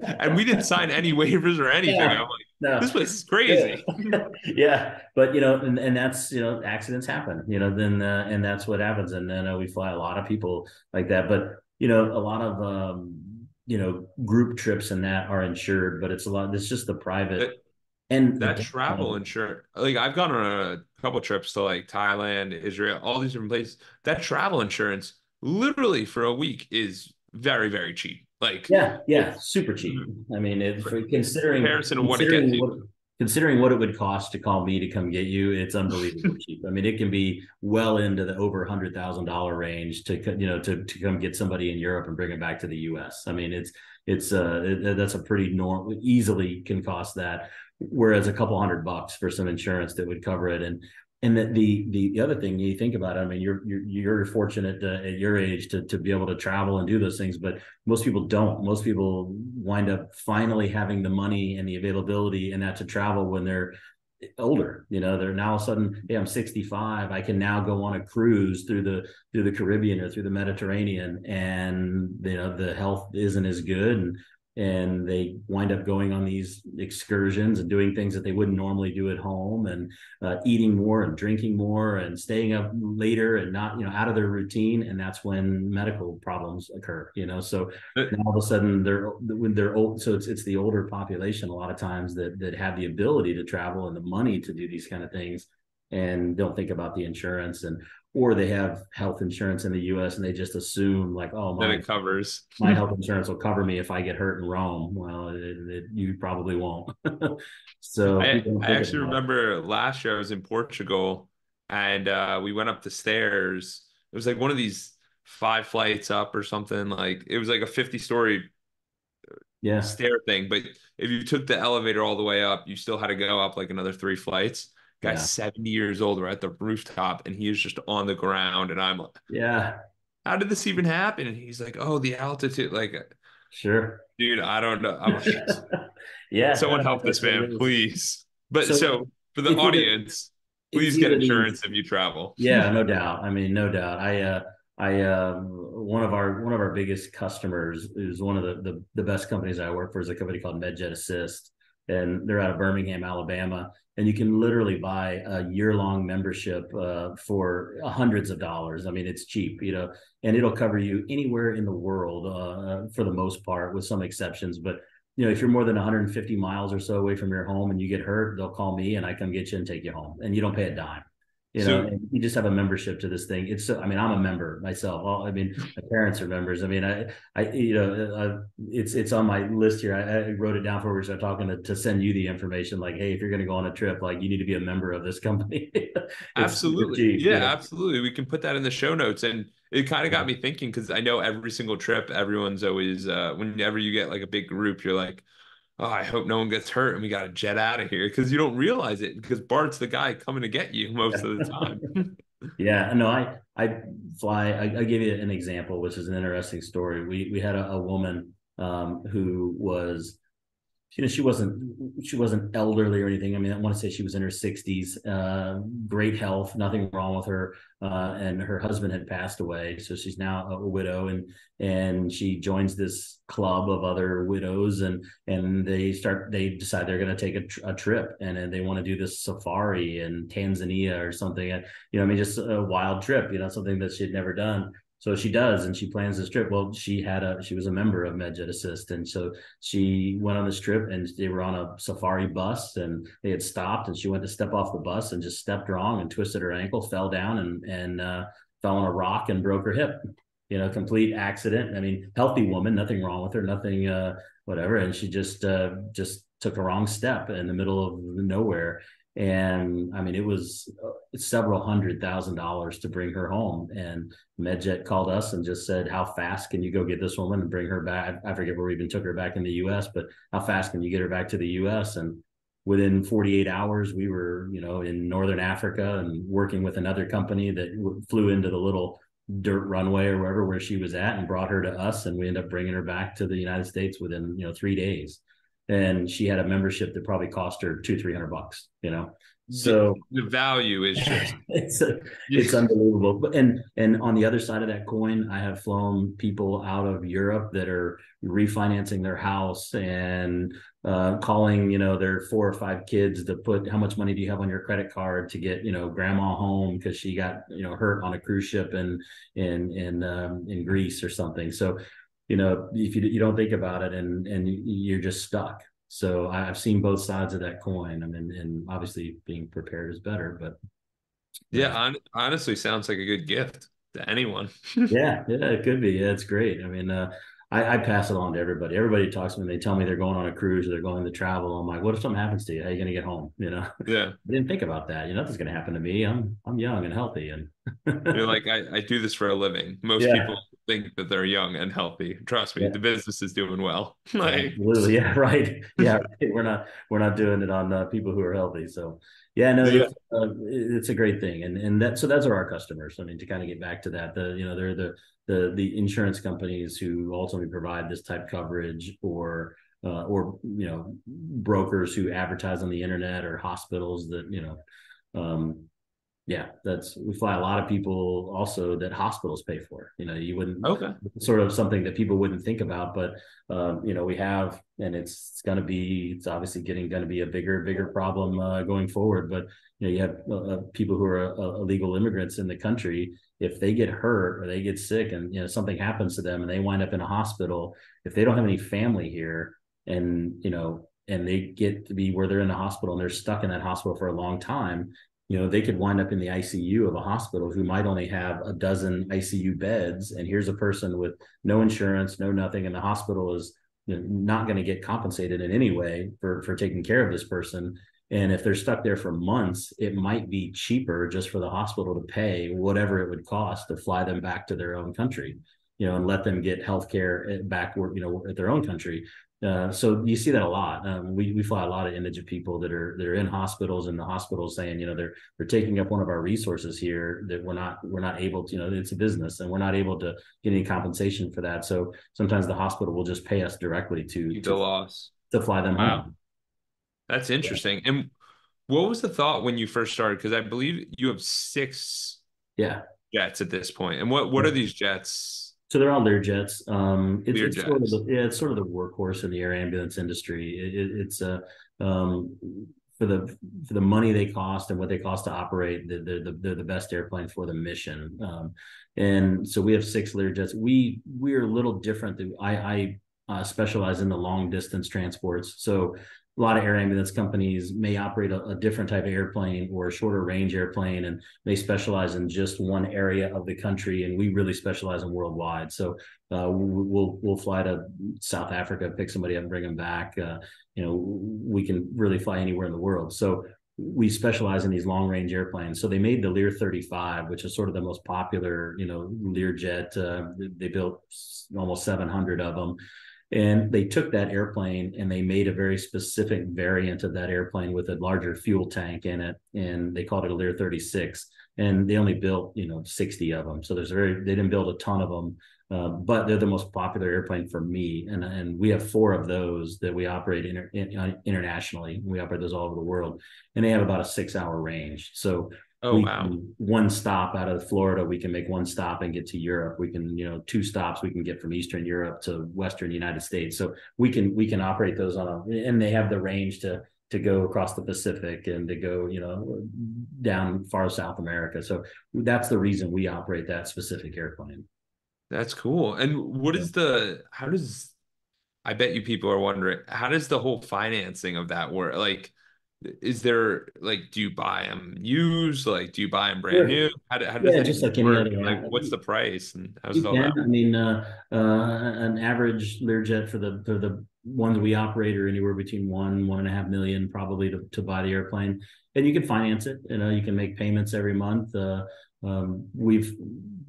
and we didn't sign any waivers or anything. I'm yeah. like, No, this place is yeah, crazy. yeah. But and that's, accidents happen. Then and that's what happens. And then we fly a lot of people like that. But a lot of group trips and that are insured, but it's a lot. It's just the private. That And the that travel insurance, like I've gone on a couple trips to like Thailand, Israel, all these different places. That travel insurance, literally for a week, is very, very cheap. Like Yeah, it, yeah, super cheap. I mean, for considering comparison to what it gets considering you. what considering what it would cost to call me to come get you, it's unbelievably cheap. I mean, it can be well into the over $100,000 range to to come get somebody in Europe and bring them back to the U.S. I mean, that's a pretty normal, easily can cost that. Whereas a couple $100 for some insurance that would cover it, and that the other thing you think about it, I mean, you're fortunate at your age to be able to travel and do those things, but most people don't. Most people wind up finally having the money and the availability and that to travel when they're older. They're now all of a sudden, hey, I'm 65. I can now go on a cruise through the Caribbean or through the Mediterranean, and the health isn't as good, and they wind up going on these excursions and doing things that they wouldn't normally do at home, and eating more and drinking more and staying up later and not out of their routine, and that's when medical problems occur. So now all of a sudden when they're old, so it's the older population a lot of times that have the ability to travel and the money to do these kind of things, and don't think about the insurance, or they have health insurance in the US and they just assume like, oh, That it covers. my health insurance will cover me if I get hurt in Rome. Well, you probably won't. So I people don't I think actually about it. remember last year I was in Portugal, and we went up the stairs. It was like one of these five flights up or something. Like it was like a 50-story Yeah, stair thing, but if you took the elevator all the way up, you still had to go up like another three flights. Guy's yeah, 70 years old. We're at the rooftop, and he is just on the ground, and I'm like, yeah, how did this even happen? And he's like, oh, the altitude. Like, sure. dude, I don't know. I'm like, Yeah, someone no, help this that's what it man, is. please. But So so for the it's either audience, it's please get either these. insurance if you travel. Yeah, no doubt. I mean, no doubt. One of our biggest customers is one of the best companies I work for, is a company called MedJet Assist. and they're out of Birmingham, Alabama, and you can literally buy a year-long membership for hundreds of dollars. I mean, it's cheap, and it'll cover you anywhere in the world for the most part, with some exceptions. But if you're more than 150 miles or so away from your home and you get hurt, they'll call me and I come get you and take you home, and you don't pay a dime. So And you just have a membership to this thing. I mean, I'm a member myself. Well, I mean, my parents are members. I mean, it's on my list here. I wrote it down before we start talking to send you the information. Like, hey, if you're going to go on a trip, like, you need to be a member of this company. It's super absolutely. cheap. Yeah, absolutely. We can put that in the show notes. And it kind of got me thinking because I know every single trip, everyone's always, whenever you get like a big group, you're like, oh, I hope no one gets hurt and we got to jet out of here because you don't realize it because Bart's the guy coming to get you most of the time. Yeah, no, I fly. I give you an example, which is an interesting story. We had a woman who was, she wasn't elderly or anything. I mean, I want to say she was in her 60s, great health, nothing wrong with her, and her husband had passed away, so she's now a widow, and she joins this club of other widows, and they decide they're going to take a trip, and they want to do this safari in Tanzania or something. I mean, just a wild trip, something that she'd never done. So she does, and she plans this trip. Well, she was a member of MedJet Assist, and so she went on this trip, and they were on a safari bus, and they had stopped, and she went to step off the bus and just stepped wrong and twisted her ankle, fell down, and fell on a rock and broke her hip. Complete accident. I mean, healthy woman, nothing wrong with her, nothing whatever, and she just took a wrong step in the middle of nowhere. And I mean, it was several $100,000 to bring her home. And MedJet called us and just said, how fast can you go get this woman and bring her back? I forget where we even took her back in the US, but how fast can you get her back to the US? And within 48 hours, we were, in Northern Africa and working with another company that flew into the little dirt runway or wherever where she was at and brought her to us. And we ended up bringing her back to the United States within, 3 days. And she had a membership that probably cost her $200-300, So The value is just it's unbelievable. But and on the other side of that coin, I have flown people out of Europe that are refinancing their house and calling, their 4 or 5 kids to put, how much money do you have on your credit card to get, grandma home because she got, hurt on a cruise ship in Greece or something. So if you don't think about it, and you're just stuck. So I've seen both sides of that coin. I mean, and obviously being prepared is better, but yeah, honestly sounds like a good gift to anyone. yeah, it could be. Yeah, it's great. I mean, I pass it on to everybody. Everybody talks to me. They tell me they're going on a cruise or they're going to travel. I'm like, what if something happens to you? How are you going to get home? Yeah. I didn't think about that. Nothing's going to happen to me. I'm young and healthy, and You're like, I do this for a living. Most yeah, people think that they're young and healthy. Trust me, yeah. the business is doing well. Like, Absolutely. Yeah. Right. Yeah. Right. We're not doing it on people who are healthy. So yeah, no, yeah, it's a great thing. And those are our customers. I mean, to kind of get back to that, they're the insurance companies who ultimately provide this type of coverage, or brokers who advertise on the internet, or hospitals that, um, yeah, we fly a lot of people also that hospitals pay for. You wouldn't, okay. sort of something that people wouldn't think about, but we have, and it's obviously going to be a bigger problem going forward. But you have people who are illegal immigrants in the country. If they get hurt or they get sick, and something happens to them and they wind up in a hospital, if they don't have any family here, and and they get to be where they're in the hospital and they're stuck in that hospital for a long time, they could wind up in the ICU of a hospital who might only have a dozen ICU beds. And here's a person with no insurance, no nothing. And the hospital is not going to get compensated in any way for taking care of this person. And if they're stuck there for months, it might be cheaper just for the hospital to pay whatever it would cost to fly them back to their own country, and let them get healthcare back, at their own country. So you see that a lot. We fly a lot of indigent people that are in hospitals, and the hospitals saying, they're taking up one of our resources here that we're not able to, it's a business and we're not able to get any compensation for that. So sometimes the hospital will just pay us directly The loss. to fly them Wow. home. That's interesting. And what was the thought when you first started? Because I believe you have 6 Yeah. jets at this point. And what are these jets? So they're all Learjets. It's sort of Learjets. it's sort of the workhorse in the air ambulance industry. It's um, for the money they cost and what they cost to operate. They're the best airplane for the mission. And so we have six Learjets. We're a little different. I specialize in the long distance transports. So a lot of air ambulance companies may operate a different type of airplane or a shorter range airplane, and they specialize in just one area of the country, and we really specialize in worldwide. So we'll fly to South Africa, pick somebody up, and bring them back. We can really fly anywhere in the world. So we specialize in these long range airplanes. So they made the Lear 35, which is sort of the most popular, Learjet. They built almost 700 of them. And they took that airplane and they made a very specific variant of that airplane with a larger fuel tank in it. And they called it a Lear 36. And they only built, 60 of them. So they didn't build a ton of them, but they're the most popular airplane for me. And we have four of those that we operate internationally. We operate those all over the world. And they have about a 6 hour range. So Oh, we wow. can one stop out of Florida, we can make one stop and get to Europe. We can, two stops we can get from Eastern Europe to Western United States. So we can operate those and they have the range to go across the Pacific and to go, down far South America. So that's the reason we operate that specific airplane. That's cool. And how does, I bet you people are wondering, how does the whole financing of that work? Like, is there, like, do you buy them used? Like, do you buy them brand Sure. new? How does Yeah, that just even like any work? other. And like, what's the price and how does You all can. that I mean, an average Learjet for the ones we operate are anywhere between 1.5 million probably to buy the airplane, and you can finance it. You can make payments every month. We've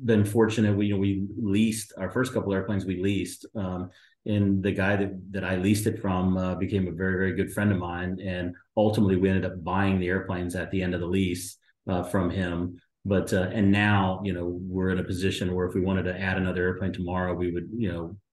been fortunate. We leased our first couple airplanes. We leased, and the guy that I leased it from became a very very good friend of mine, and ultimately we ended up buying the airplanes at the end of the lease from him. But and now, we're in a position where if we wanted to add another airplane tomorrow, we would,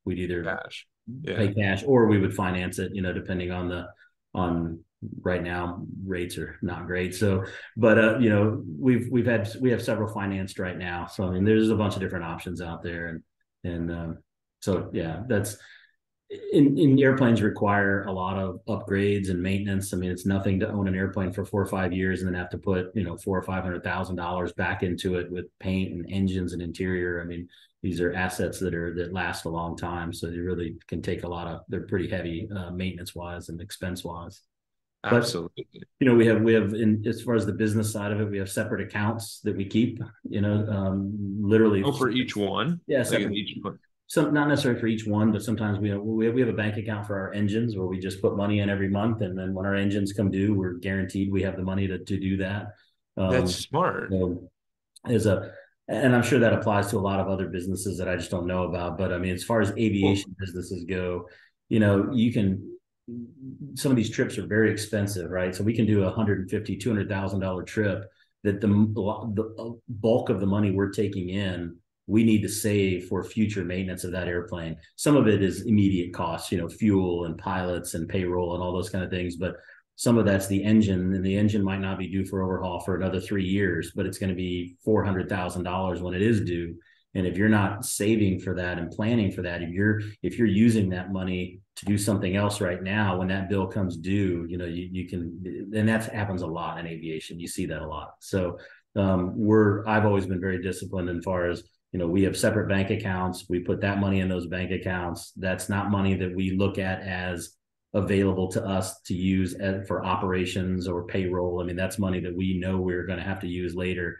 we'd either cash? Yeah. pay cash or we would finance it, depending on right now rates are not great. So, but we have several financed right now. So I mean, there's a bunch of different options out there, and so yeah, that's in airplanes require a lot of upgrades and maintenance. I mean, it's nothing to own an airplane for 4 or 5 years and then have to put, $400,000 or $500,000 back into it with paint and engines and interior. I mean, these are assets that last a long time. So they really can take they're pretty heavy maintenance wise and expense wise. But Absolutely. we have in as far as the business side of it, we have separate accounts that we keep, literally. Oh, for each one? Yeah, Like in separate. each one. Some not necessarily for each one, but sometimes we have a bank account for our engines where we just put money in every month, and then when our engines come due, we're guaranteed we have the money to do that. That's Um, smart. so is a and I'm sure that applies to a lot of other businesses that I just don't know about. But I mean, as far as Well, aviation businesses go, you can some of these trips are very expensive, right? So we can do $150,000 $200,000 trip that the bulk of the money we're taking in we need to save for future maintenance of that airplane. Some of it is immediate costs, fuel and pilots and payroll and all those kind of things. But some of that's the engine, and the engine might not be due for overhaul for another 3 years, but it's going to be $400,000 when it is due. And if you're not saving for that and planning for that, if you're using that money to do something else right now, when that bill comes due, you can, and that happens a lot in aviation. You see that a lot. So I've always been very disciplined as far as, we have separate bank accounts. We put that money in those bank accounts. That's not money that we look at as available to us to use for operations or payroll. I mean, that's money that we know we're going to have to use later.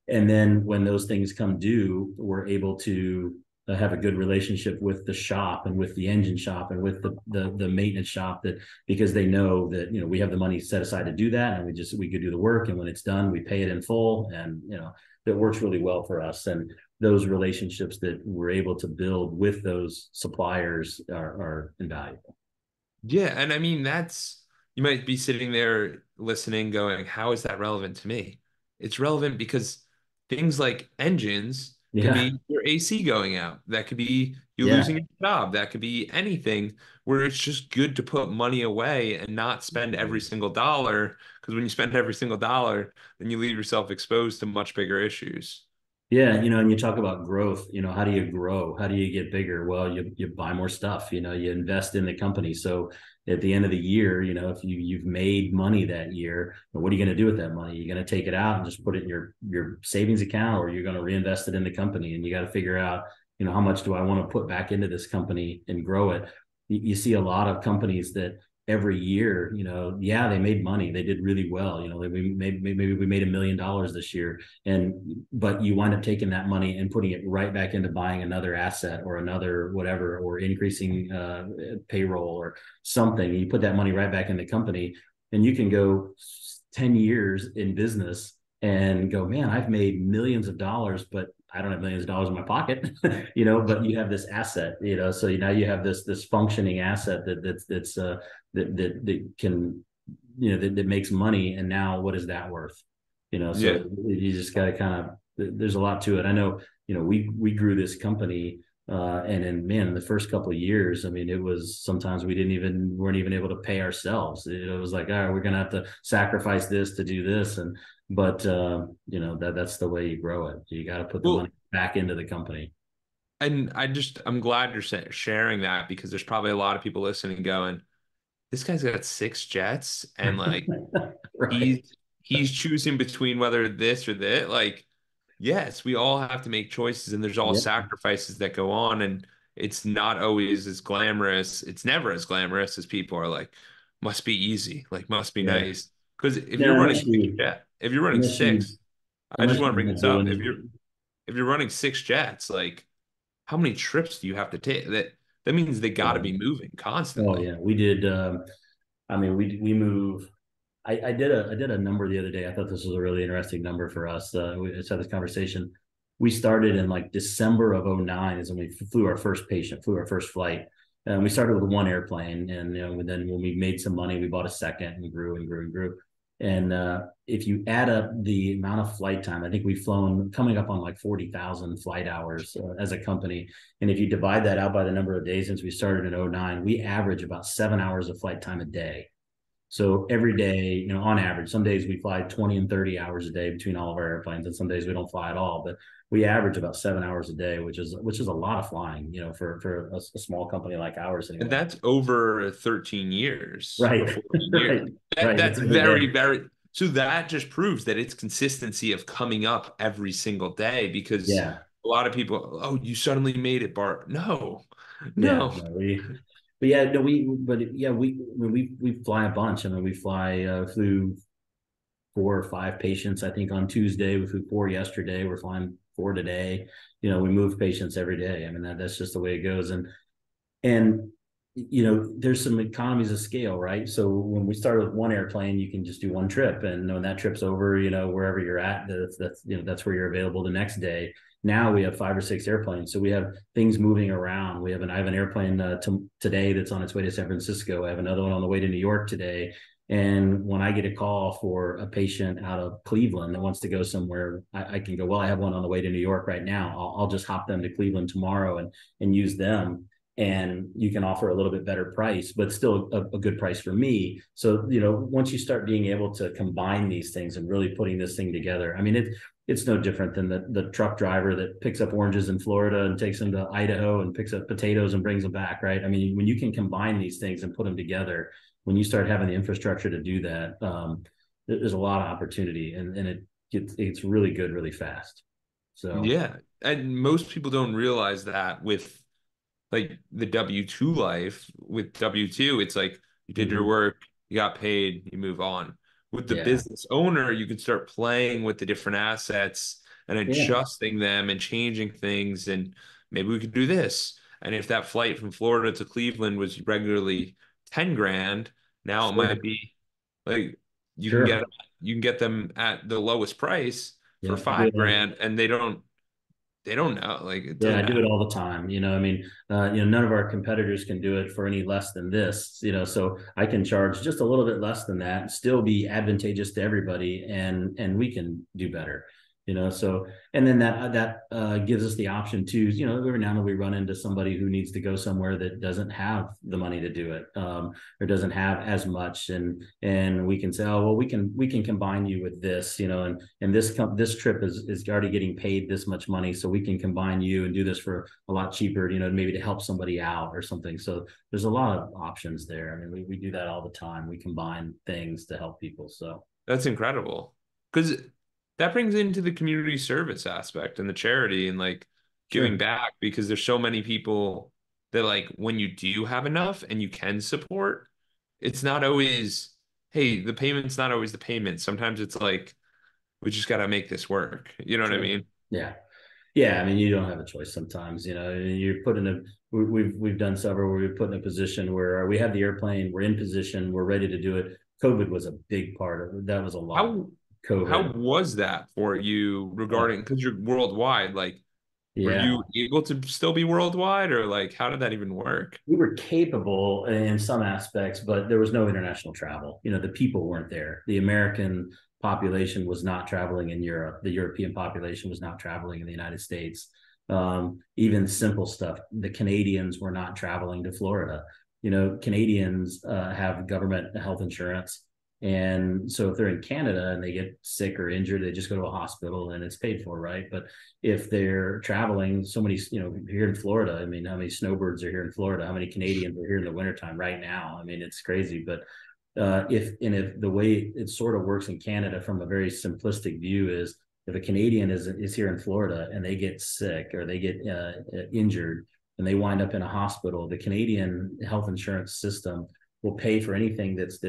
And then when those things come due, we're able to have a good relationship with the shop and with the engine shop and with the maintenance shop, that because they know that we have the money set aside to do that, and we could do the work, and when it's done we pay it in full, and that works really well for us. And those relationships that we're able to build with those suppliers are invaluable. yeah. And I mean, you might be sitting there listening, going, how is that relevant to me? It's relevant because things like engines can Yeah, be your AC going out. That could be you yeah, losing your job. That could be anything where it's just good to put money away and not spend every single dollar. Because when you spend every single dollar, then you leave yourself exposed to much bigger issues. Yeah, and you talk about growth, how do you grow? How do you get bigger? Well, you buy more stuff, you invest in the company. So at the end of the year, if you've made money that year, what are you going to do with that money? You're going to take it out and just put it in your savings account, or you're going to reinvest it in the company. And you got to figure out, how much do I want to put back into this company and grow it? You see a lot of companies that every year, yeah, they made money, they did really well. Maybe we made $1 million this year, but you wind up taking that money and putting it right back into buying another asset or another whatever, or increasing payroll or something. You put that money right back in the company, and you can go 10 years in business and go, man, I've made millions of dollars, but I don't have millions of dollars in my pocket, but you have this asset, so now you have this functioning asset that can, that makes money. And now what is that worth? Yeah. So you just got to kind of, there's a lot to it. I know, we grew this company, and then, man, in the first couple of years, I mean, it was sometimes we weren't even able to pay ourselves. It was like, all right, we're going to have to sacrifice this to do this. But that's the way you grow it. You got to put the money Well, back into the company. and I'm glad you're sharing that, because there's probably a lot of people listening going, this guy's got six jets, and like Right. he's choosing between whether this or that. Like, yes, we all have to make choices, and there's all Yeah. sacrifices that go on, and it's not always as glamorous. It's never as glamorous as people are like, must be easy, like must be Yeah. nice. Because if you're Yeah. running six jet, if you're running Unless you, six, I just unless want to you're bring not this up. If doing, you're running six jets, like how many trips do you have to take? That means they got to yeah. be moving Oh constantly. yeah, we did. I mean, we move. I did a number the other day. I thought this was a really interesting number for us. We just had this conversation. We started in like December of '09 is when we flew our first patient, flew our first flight. And we started with one airplane, and and then when we made some money, we bought a second and grew and grew and grew. And if you add up the amount of flight time, I think we've flown coming up on like 40,000 flight hours as a company. And if you divide that out by the number of days since we started in '09, we average about 7 hours of flight time a day. So every day, on average, some days we fly 20 and 30 hours a day between all of our airplanes, and some days we don't fly at all. But we average about 7 hours a day, which is a lot of flying, for a small company like ours And anyway. that's over 13 years or Right, 14 years. right, That right. that's That's every very, day. very, so that just proves that it's consistency of coming up every single day, because Yeah, a lot of people, oh, you suddenly made it, Bart. No, yeah. no. No, but yeah, no, but yeah, we fly a bunch. I mean, flew 4 or 5 patients, I think, on Tuesday. We flew 4 yesterday. We're flying 4 today. We move patients every day. I mean, that's just the way it goes. And there's some economies of scale, right? So when we started with one airplane, you can just do one trip, and when that trip's over, wherever you're at, that's where you're available the next day. Now we have 5 or 6 airplanes, so we have things moving around. I have an airplane today that's on its way to San Francisco. I have another one on the way to New York today. And when I get a call for a patient out of Cleveland that wants to go somewhere, I can go, well, I have one on the way to New York right now. I'll just hop them to Cleveland tomorrow and use them, and you can offer a little bit better price, but still a good price for me. So, once you start being able to combine these things and really putting this thing together, I mean, it's no different than the truck driver that picks up oranges in Florida and takes them to Idaho and picks up potatoes and brings them back, right? I mean, when you can combine these things and put them together, when you start having the infrastructure to do that, there's a lot of opportunity, and it's really good, really fast. So, Yeah. And most people don't realize that with like the W-2 life. With W-2, it's like you did your mhm. work, you got paid, you move on. With the Yeah, business owner, you can start playing with the different assets and yeah, adjusting them and changing things. And maybe we could do this. And if that flight from Florida to Cleveland was regularly 10 grand, now it sure, might be like you can get sure. you can get them at the lowest price for Yeah, I do five it all. grand, and they don't know. Like, it Yeah, doesn't I do matter. it all the time. I mean, none of our competitors can do it for any less than this. So I can charge just a little bit less than that, still be advantageous to everybody, and we can do better. So, and then that gives us the option to, every now and then we run into somebody who needs to go somewhere that doesn't have the money to do it, or doesn't have as much, and we can say, oh well, we can combine you with this, and this trip is already getting paid this much money, so we can combine you and do this for a lot cheaper, maybe to help somebody out or something. So there's a lot of options there. I mean, we do that all the time. We combine things to help people. So That's incredible. Because that brings into the community service aspect and the charity and like giving sure. back because there's so many people that like when you do have enough and you can support, it's not always, hey, the payment's not always the payment. Sometimes it's like, we just got to make this work. You know what I Sure. mean? Yeah. Yeah, I mean, you don't have a choice sometimes. You're put in a. We've done several where we're put in a position where we have the airplane, we're in position, we're ready to do it. COVID was a big part of it. That was a lot. How how COVID. was that for you regarding Oh, because you're worldwide? Like, were yeah. you able to still be worldwide or like how did that even work? We were capable in some aspects, but there was no international travel. The people weren't there. The American population was not traveling in Europe. The European population was not traveling in the United States. Even simple stuff. The Canadians were not traveling to Florida. Canadians have government health insurance. And so if they're in Canada and they get sick or injured, they just go to a hospital and it's paid for, right? But if they're traveling, so many, here in Florida, I mean, how many snowbirds are here in Florida? How many Canadians are here in the wintertime right now? I mean, it's crazy. But if the way it sort of works in Canada from a very simplistic view is if a Canadian is here in Florida and they get sick or they get injured and they wind up in a hospital, the Canadian health insurance system will pay for anything that's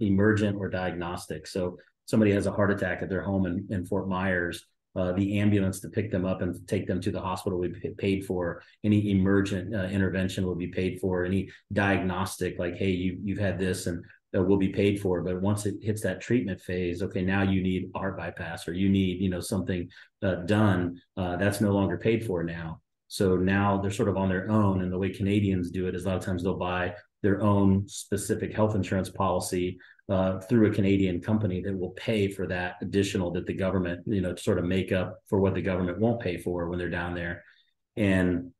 emergent or diagnostic. So somebody has a heart attack at their home in Fort Myers, the ambulance to pick them up and take them to the hospital will be paid for. Any emergent intervention will be paid for. Any diagnostic, like, hey, you've had this, and will be paid for. But once it hits that treatment phase, okay, now you need heart bypass or you need something done. That's no longer paid for now. So now they're sort of on their own. And the way Canadians do it is a lot of times they'll buy their own specific health insurance policy through a Canadian company that will pay for that additional that the government, to sort of make up for what the government won't pay for when they're down there. And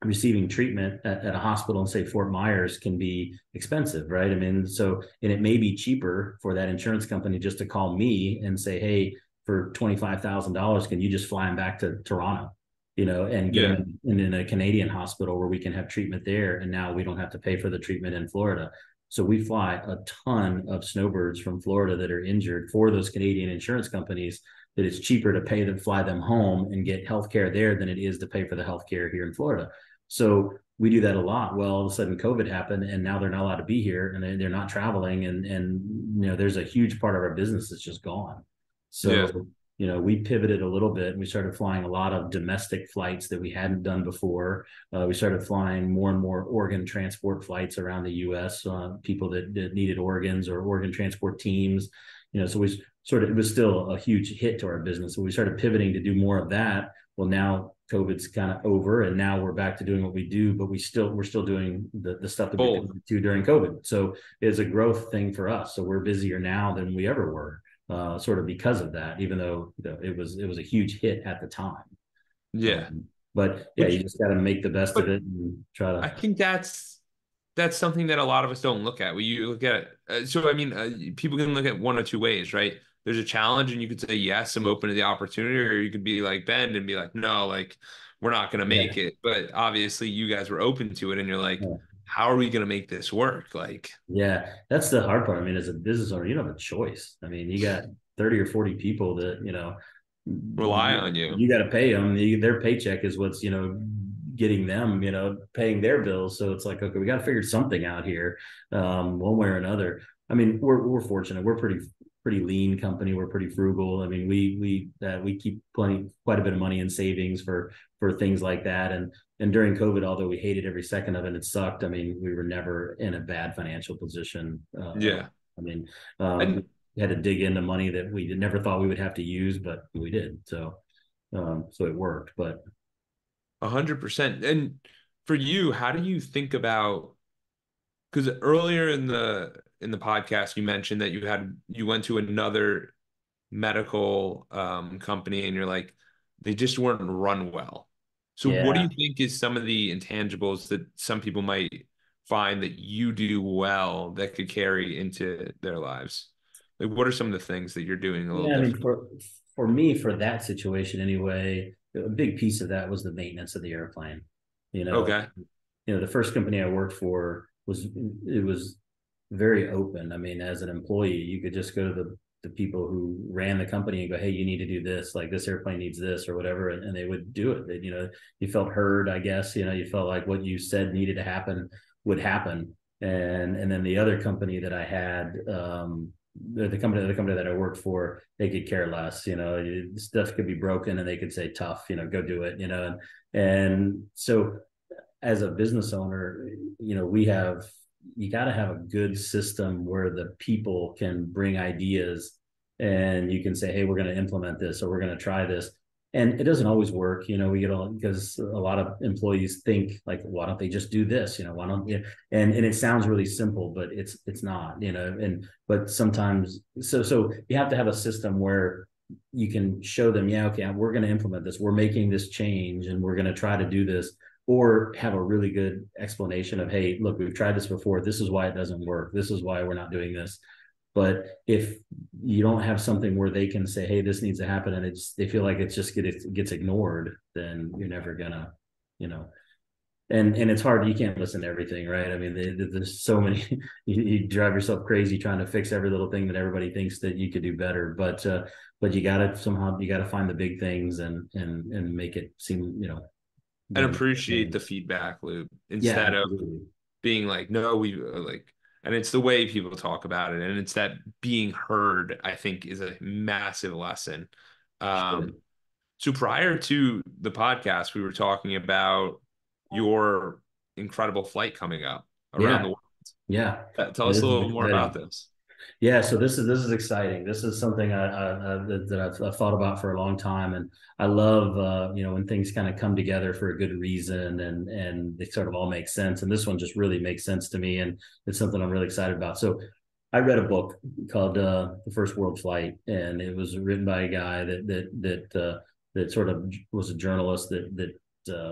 receiving treatment at a hospital in, say, Fort Myers can be expensive, right? I mean, and it may be cheaper for that insurance company just to call me and say, hey, for $25,000, can you just fly him back to Toronto? And get Yeah. them in a Canadian hospital where we can have treatment there. And now we don't have to pay for the treatment in Florida. So we fly a ton of snowbirds from Florida that are injured for those Canadian insurance companies, that it's cheaper to pay them, fly them home and get healthcare there than it is to pay for the healthcare here in Florida. So we do that a lot. Well, all of a sudden COVID happened and now they're not allowed to be here and they're not traveling. And there's a huge part of our business that's just gone. Yeah. So we pivoted a little bit and we started flying a lot of domestic flights that we hadn't done before. We started flying more and more organ transport flights around the US, people that needed organs or organ transport teams. So it was still a huge hit to our business. So we started pivoting to do more of that. Well, now COVID's kind of over and now we're back to doing what we do, but we're still doing the stuff that we Both. did do during COVID. So it's a growth thing for us. So we're busier now than we ever were. Sort of because of that, even though it was a huge hit at the time. Yeah. But yeah, you Which, just got to make the best of but it and try I to. think that's something that a lot of us don't look at. You look at so I mean, people can look at one or two ways, right? There's a challenge, and you could say yes, I'm open to the opportunity, or you could be like Ben and be like, no, like we're not gonna Yeah, make it. But obviously, you guys were open to it, and you're like, yeah, how are we gonna make this work? Like, yeah. That's the hard part. I mean, as a business owner, you don't have a choice. I mean, you got 30 or 40 people that rely on you. you got to pay them. Their paycheck is what's getting them paying their bills. So it's like, okay, we got to figure something out here, one way or another. I mean, we're fortunate. We're pretty lean company. We're pretty frugal. I mean, we keep quite a bit of money in savings for things like that. And during COVID, although we hated every second of it, it sucked. I mean, we were never in a bad financial position. Yeah. I mean, And we had to dig into money that we never thought we would have to use, but we did. So it worked. But 100%. And for you, how do you think about because earlier in the podcast you mentioned that you went to medical company, and you're like, they just weren't run well. So what do Yeah. you think is some of the intangibles that some people might find that you do well that could carry into their lives? Like, what are some of the things that you're doing a little Yeah, I mean, different? for me, for that situation anyway, a big piece of that was the maintenance of the airplane. You know, Okay. the first company I worked for was very open. I mean, as an employee, you could just go to the people who ran the company and go, "Hey, you need to do this. Like this airplane needs this or whatever," and they would do it. You felt heard, I guess. You felt like what you said needed to happen would happen. And then the other company that I had, the company that I worked for, they could care less. Stuff could be broken, and they could say, "Tough, go do it." And so as a business owner, you got to have a good system where the people can bring ideas and you can say, hey, we're going to implement this or we're going to try this. And it doesn't always work, we get all because a lot of employees think like, why don't they just do this? Why don't you? And it sounds really simple, but it's not, but sometimes so you have to have a system where you can show them, yeah, okay, we're going to implement this. We're making this change and we're going to try to do this, or have a really good explanation of, hey, look, we've tried this before. This is why it doesn't work. This is why we're not doing this. But if you don't have something where they can say, hey, this needs to happen, and they feel like gets ignored, then you're never gonna, you know, and it's hard. You can't listen to everything, right? I mean, there's so many. You drive yourself crazy trying to fix every little thing that everybody thinks that you could do better. But you gotta find the big things and make it seem, And the appreciate the feedback loop yeah, instead of absolutely. being like, no, we like, and it's the way people talk about it. And it's that being heard, I think, is a massive lesson. Sure. Um, so prior to the podcast, we were talking about your incredible flight coming up around Yeah. the world. Yeah. Tell Yeah, us a this is little more about exciting. this. Yeah, so this is exciting. This is something that I've thought about for a long time, and I love when things kind of come together for a good reason, and they sort of all make sense. And this one just really makes sense to me, and it's something I'm really excited about. So I read a book called The First World Flight, and it was written by a guy that sort of was a journalist that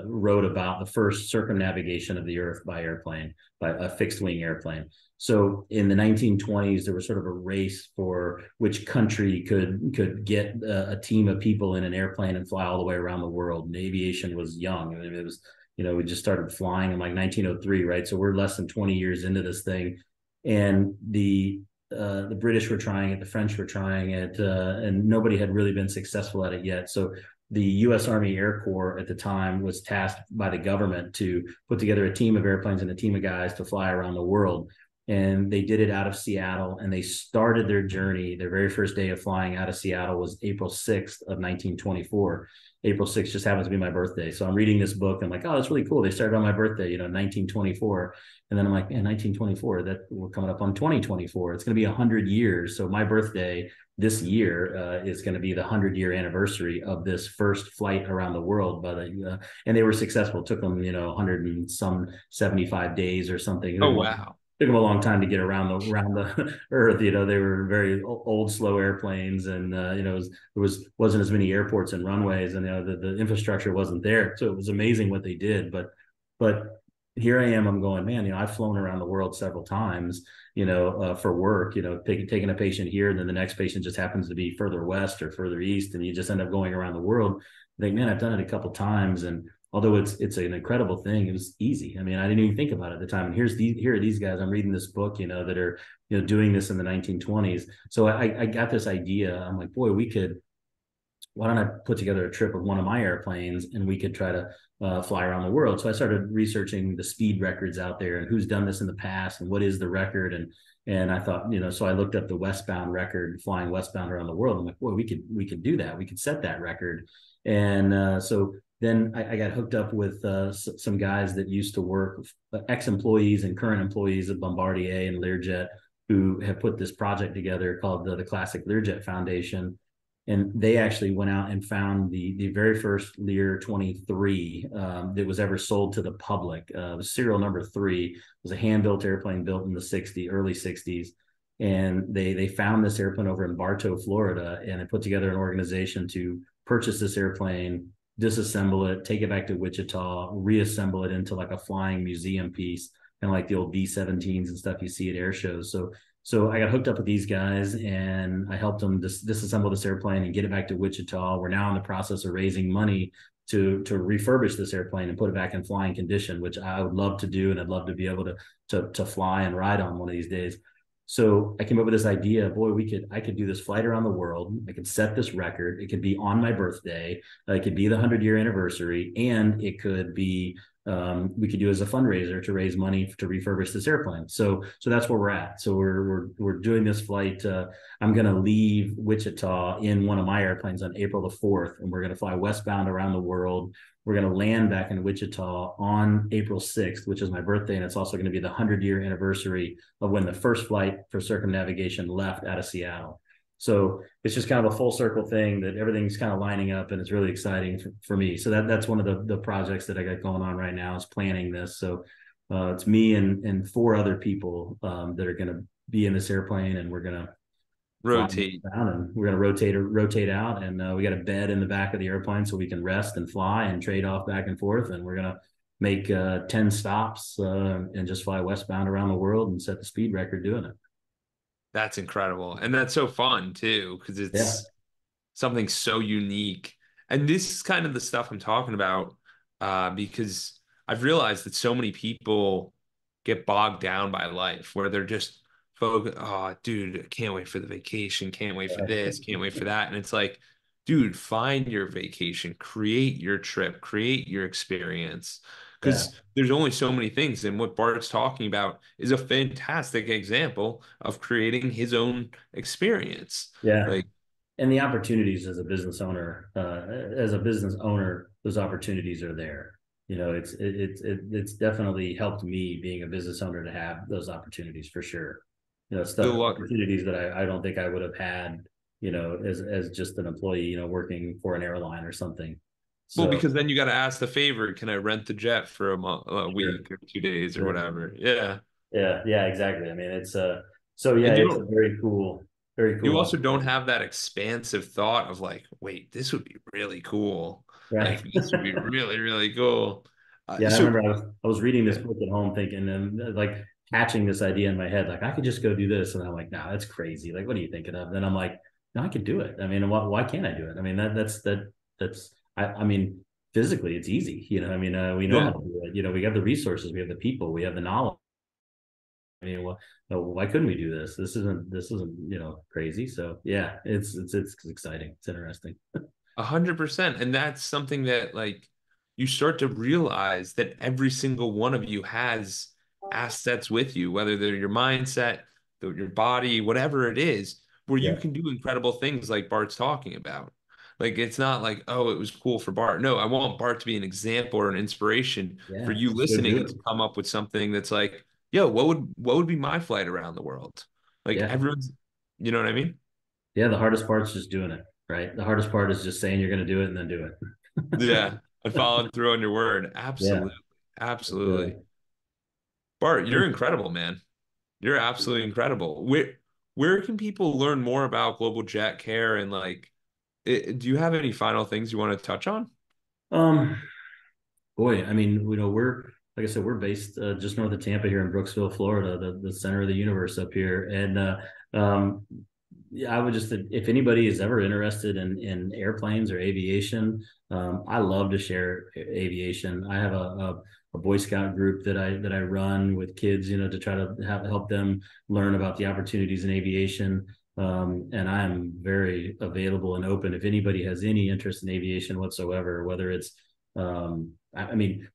wrote about the first circumnavigation of the Earth by airplane, by a fixed wing airplane. So in the 1920s, there was sort of a race for which country could get a team of people in an airplane and fly all the way around the world. And aviation was young. I mean, it was, we just started flying in like 1903, right? So we're less than 20 years into this thing, and the British were trying it, the French were trying it, and nobody had really been successful at it yet. So the U.S. Army Air Corps at the time was tasked by the government to put together a team of airplanes and a team of guys to fly around the world. And they did it out of Seattle, and they started their journey. Their very first day of flying out of Seattle was April 6th of 1924. April 6th just happens to be my birthday. So I'm reading this book. I'm like, oh, that's really cool. They started on my birthday, 1924. And then I'm like, man, 1924, that we're coming up on 2024. It's going to be 100 years. So my birthday this year is going to be the 100-year anniversary of this first flight around the world. And they were successful. It took them, 100 and some 75 days or something. Oh, wow. Took them a long time to get around the earth. They were very old, slow airplanes, and wasn't as many airports and runways, and the infrastructure wasn't there. So it was amazing what they did. But here I am. I'm going, man. I've flown around the world several times, for work. Taking a patient here, and then the next patient just happens to be further west or further east, and you just end up going around the world. I think, man, I've done it a couple times, and although it's an incredible thing, it was easy. I mean, I didn't even think about it at the time. And here are these guys. I'm reading this book, that are doing this in the 1920s. So I got this idea. I'm like, boy, why don't I put together a trip with one of my airplanes, and we could try to fly around the world. So I started researching the speed records out there and who's done this in the past and what is the record. And I thought, so I looked up the westbound record, flying westbound around the world. I'm like, boy, we could do that. We could set that record. And so then I got hooked up with some guys that used to work, ex-employees and current employees of Bombardier and Learjet, who have put this project together called the Classic Learjet Foundation. And they actually went out and found the very first Lear 23 that was ever sold to the public. It was serial number 3. It was a hand-built airplane built in the early 60s. and they found this airplane over in Bartow, Florida, and they put together an organization to purchase this airplane, disassemble it, take it back to Wichita, reassemble it into like a flying museum piece, kind of like the old B-17s and stuff you see at air shows. So I got hooked up with these guys, and I helped them disassemble this airplane and get it back to Wichita. We're now in the process of raising money to refurbish this airplane and put it back in flying condition, which I would love to do, and I'd love to be able to fly and ride on one of these days. So I came up with this idea, boy, I could do this flight around the world. I could set this record. It could be on my birthday. It could be the 100-year anniversary, and it could be, we could do as a fundraiser to raise money to refurbish this airplane. So that's where we're at. So we're doing this flight. I'm going to leave Wichita in one of my airplanes on April the 4th, and we're going to fly westbound around the world. We're going to land back in Wichita on April 6th, which is my birthday. And it's also going to be the 100-year anniversary of when the first flight for circumnavigation left out of Seattle. So it's just kind of a full circle thing that everything's kind of lining up, and it's really exciting for me. So that's one of the projects that I got going on right now, is planning this. So it's me and 4 other people that are going to be in this airplane, and we're going to rotate down, and we're going to rotate out, and we got a bed in the back of the airplane so we can rest and fly and trade off back and forth, and we're going to make 10 stops and just fly westbound around the world and set the speed record doing it. That's incredible. And that's so fun too, because Yeah, it's something so unique. And this is kind of the stuff I'm talking about, because I've realized that so many people get bogged down by life where they're just focused, oh, dude, I can't wait for the vacation, can't wait for this, can't wait for that. And it's like, dude, find your vacation, create your trip, create your experience. yeah, Because there's only so many things. And what Bart's talking about is a fantastic example of creating his own experience. yeah. Like, And the opportunities as a business owner, those opportunities are there. You know, it's definitely helped me being a business owner to have those opportunities for sure. You know, the stuff, luck. opportunities that I don't think I would have had, you know, as just an employee, you know, working for an airline or something. Well, So because then you got to ask the favor, can I rent the jet for a sure, week or 2 days or sure. whatever? Yeah. Yeah, exactly. I mean, it's so yeah, And it's a very you cool also don't opportunity. have that expansive thought of like, wait, this would be really cool. Like Right. this would be really, really cool. Yeah, I So remember I was reading this yeah, book at home thinking, and like hatching this idea in my head, like I could just go do this. And I'm like, no, that's crazy. Like, what are you thinking of? Then I'm like, no, I could do it. I mean, why can't I do it? I mean, that's I mean, physically it's easy. You know, I mean, we know how yeah. to do it. You know, we have the resources, we have the people, we have the knowledge. I mean, well, why couldn't we do this? This isn't, you know, crazy. So yeah, it's exciting. It's interesting. 100%. And that's something that like you start to realize that every single one of you has assets with you, whether they're your mindset, your body, whatever it is, where you Yeah, can do incredible things like Bart's talking about. Like it's not like, oh, it was cool for Bart. No, I want Bart to be an example or an inspiration for yeah, you just go listening do and it. to come up with something that's like, yo, what would be my flight around the world? Like Yeah, everyone's, you know what I mean? yeah. The hardest part is just doing it, right? The hardest part is just saying you're going to do it and then do it. Yeah, and following through on your word. Yeah. Absolutely. It's, Absolutely. Bart, you're incredible, man. You're absolutely incredible. Where can people learn more about global jet care and like do you have any final things you want to touch on? um, boy, I mean, you know, we're like I said, we're based just north of Tampa here in Brooksville, Florida, the center of the universe up here. And um, yeah, I would just, if anybody is ever interested in airplanes or aviation, I love to share aviation. I have a Boy Scout group that I run with kids, you know, to try to help them learn about the opportunities in aviation. And I'm very available and open if anybody has any interest in aviation whatsoever, whether it's I mean,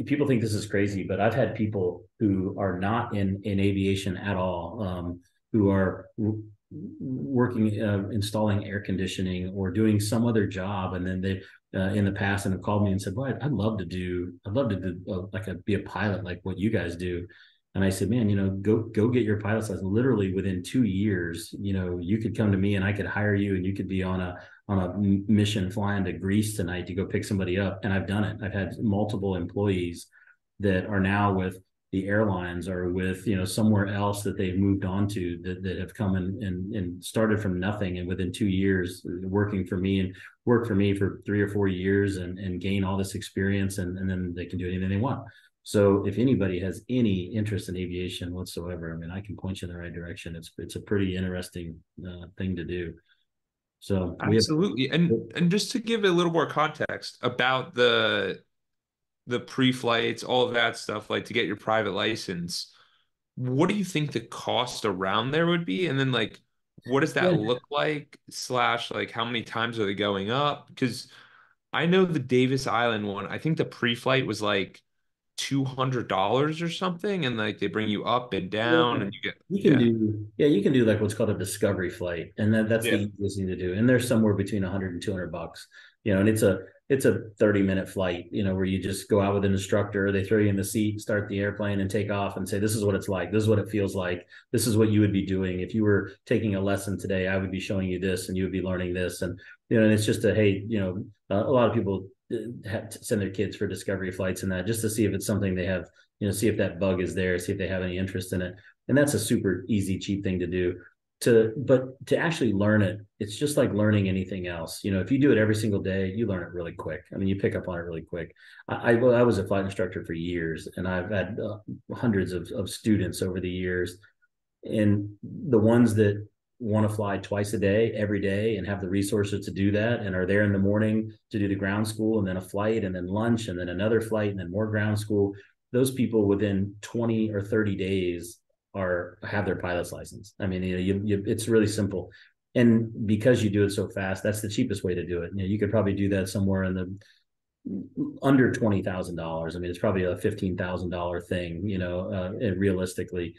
people think this is crazy, but I've had people who are not in aviation at all, who are working installing air conditioning or doing some other job, and then they in the past and have called me and said, "Well, I'd love to do be a pilot like what you guys do." And I said, "Man, you know, go get your pilot's license. Literally within 2 years, you know, you could come to me and I could hire you, and you could be on a mission flying to Greece tonight to go pick somebody up." And I've done it. I've had multiple employees that are now with the airlines are with, somewhere else that they've moved on to, that have come and started from nothing, and within 2 years working for me, and work for me for 3 or 4 years, and gain all this experience, and then they can do anything they want. So if anybody has any interest in aviation whatsoever, I mean, I can point you in the right direction. It's a pretty interesting thing to do. So we have. Absolutely. And just to give a little more context about the pre-flights, all of that stuff, like to get your private license, what do you think the cost around there would be? And then like what does that Yeah. look like? Slash like how many times are they going up? Because I know the Davis Island one, I think the pre-flight was like $200 or something, and like they bring you up and Yeah. down and you get You can yeah. do, yeah, you can do like what's called a discovery flight, and that's Yeah. the easiest thing to do. And they're somewhere between 100 and $200, and it's a 30-minute flight, where you just go out with an instructor, they throw you in the seat, start the airplane, and take off, and say, this is what it's like, this is what it feels like, this is what you would be doing if you were taking a lesson today. I would be showing you this, and you would be learning this, and it's just hey, a lot of people have to send their kids for discovery flights and that, just to see if it's something they have, see if that bug is there, see if they have any interest in it. And that's a super easy, cheap thing to do. But to actually learn it, it's just like learning anything else. If you do it every single day, you learn it really quick. I mean, you pick up on it really quick. I was a flight instructor for years, and I've had hundreds of students over the years. And the ones that want to fly twice a day, every day, and have the resources to do that, and are there in the morning to do the ground school, and then a flight, and then lunch, and then another flight, and then more ground school, those people within 20 or 30 days have their pilot's license. I mean, it's really simple. And because you do it so fast, that's the cheapest way to do it. You could probably do that somewhere in the under $20,000. I mean, it's probably a $15,000 thing, realistically.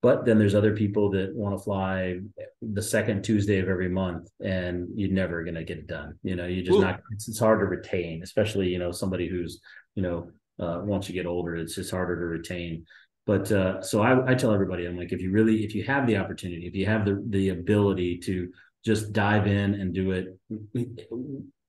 But then there's other people that want to fly the second Tuesday of every month, and you're never going to get it done. You just Well, not. It's hard to retain, especially somebody who's once you get older, it's just harder to retain. But so I tell everybody, I'm like, if you have the opportunity, if you have the ability to just dive in and do it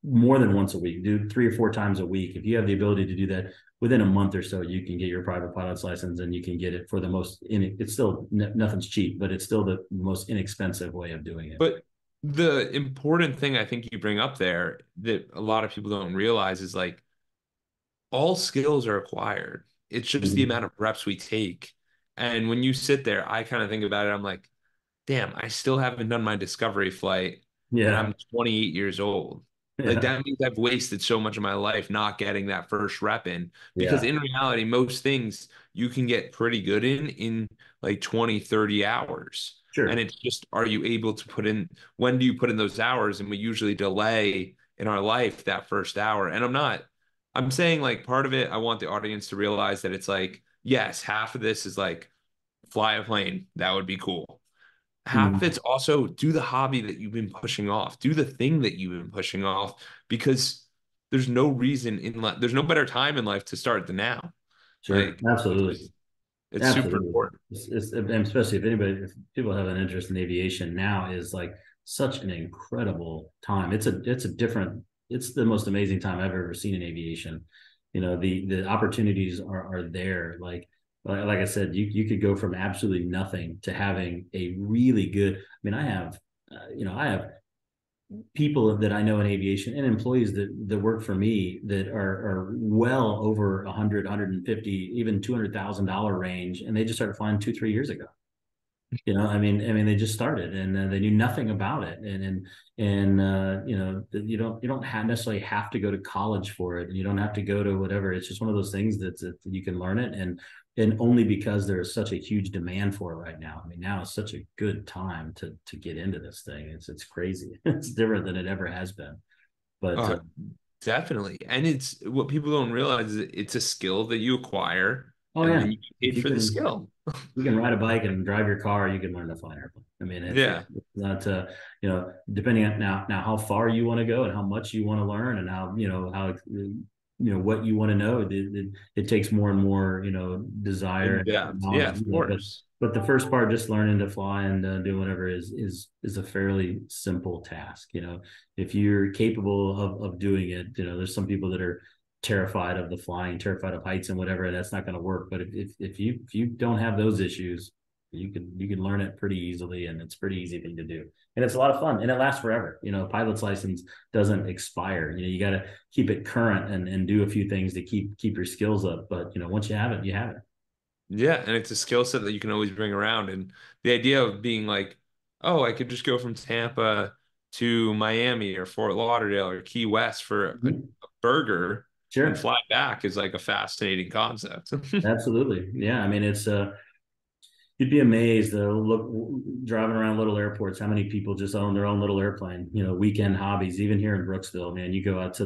more than once a week, do 3 or 4 times a week. If you have the ability to do that within a month or so, you can get your private pilot's license, and you can get it for the most, it's still, nothing's cheap, but it's still the most inexpensive way of doing it. but the important thing I think you bring up there that a lot of people don't realize is like all skills are acquired. It's just the Mhm. amount of reps we take. And when you sit there, I kind of think about it. I'm like, damn, I still haven't done my discovery flight and Yeah. I'm 28 years old. Like Yeah. that means I've wasted so much of my life not getting that first rep in. Because Yeah. in reality, most things you can get pretty good in like 20, 30 hours. And Sure. it's just, are you able to put in, when do you put in those hours? And we usually delay in our life that first hour. And I'm saying like part of it, I want the audience to realize that it's like, yes, half of this is like fly a plane. That would be cool. Half of Mhm. it's also do the hobby that you've been pushing off, do the thing that you've been pushing off, because there's no reason in life, there's no better time in life to start than now. Sure. Like Absolutely. it's super Absolutely. important. And especially if people have an interest in aviation, now is like such an incredible time. It's the most amazing time I've ever seen in aviation. The opportunities are there. Like I said, you could go from absolutely nothing to having a really good. I mean, I have people that I know in aviation, and employees that work for me, that are well over 100, 150, even $200,000 range, and they just started flying 2, 3 years ago. I mean, they just started, and they knew nothing about it, and you don't necessarily have to go to college for it, and you don't have to go to whatever. It's just one of those things that you can learn it, and only because there's such a huge demand for it right now. I mean, now is such a good time to get into this thing. It's crazy. It's different than it ever has been. But Uh, Definitely. And it's what people don't realize is it's a skill that you acquire oh and yeah, then you get if paid for the skill. you can ride a bike and drive your car, you can learn to fly an airplane. I mean, it's Yeah. not, depending on now how far you want to go and how much you want to learn, and what you want to know. It takes more and more, desire In and depth. Yeah, knowledge. of But course. the first part, just learning to fly and do whatever, is a fairly simple task. If you're capable of doing it, there's some people that are terrified of the flying, terrified of heights and whatever, that's not going to work. But if you don't have those issues, you can learn it pretty easily, and it's a pretty easy thing to do, and it's a lot of fun, and it lasts forever. Pilot's license doesn't expire. You got to keep it current and do a few things to keep your skills up. But once you have it, you have it. Yeah, and it's a skill set that you can always bring around. And the idea of being like, oh, I could just go from Tampa to Miami or Fort Lauderdale or Key West for a Mhm. burger and Sure. fly back is like a fascinating concept. Absolutely. Yeah. I mean, it's you'd be amazed, look, driving around little airports, how many people just own their own little airplane, weekend hobbies. Even here in Brooksville, man, you go out to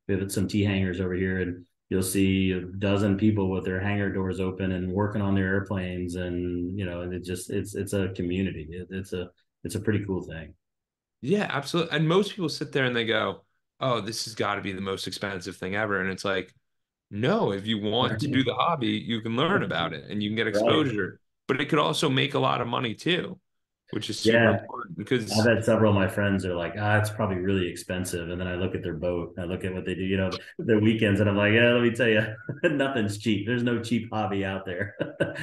we have some T hangars over here, and you'll see a dozen people with their hangar doors open and working on their airplanes. And, and it's a community. It's a pretty cool thing. Yeah, absolutely. And most people sit there and they go, oh, this has got to be the most expensive thing ever. And it's like, no, if you want to do the hobby, you can learn about it and you can get Right. exposure, but it could also make a lot of money too, which is super Yeah. important I've because had several of my friends are like, it's probably really expensive. And then I look at their boat, I look at what they do, their weekends, and I'm like, yeah, let me tell you, nothing's cheap. There's no cheap hobby out there.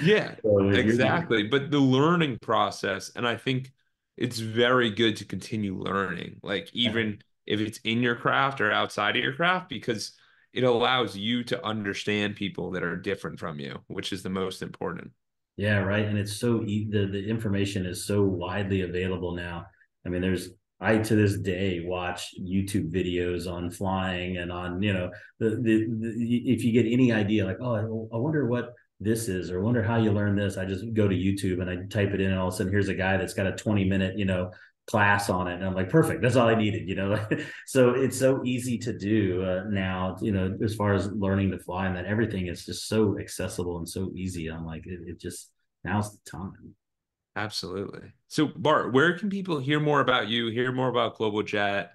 yeah, So if you're, exactly. But the learning process, and I think it's very good to continue learning, like even if it's in your craft or outside of your craft, because it allows you to understand people that are different from you, which is the most important. yeah, right. And it's the information is so widely available now. I mean, I to this day watch YouTube videos on flying and on, if you get any idea, like, oh, I wonder what this is, or wonder how you learn this, I just go to YouTube and I type it in, and all of a sudden here's a guy that's got a 20-minute, class on it. And I'm like, perfect. That's all I needed. So it's so easy to do now, as far as learning to fly, and that everything is just so accessible and so easy. I'm like, it just, now's the time. Absolutely. So, Bart, where can people hear more about you, hear more about Global Jet?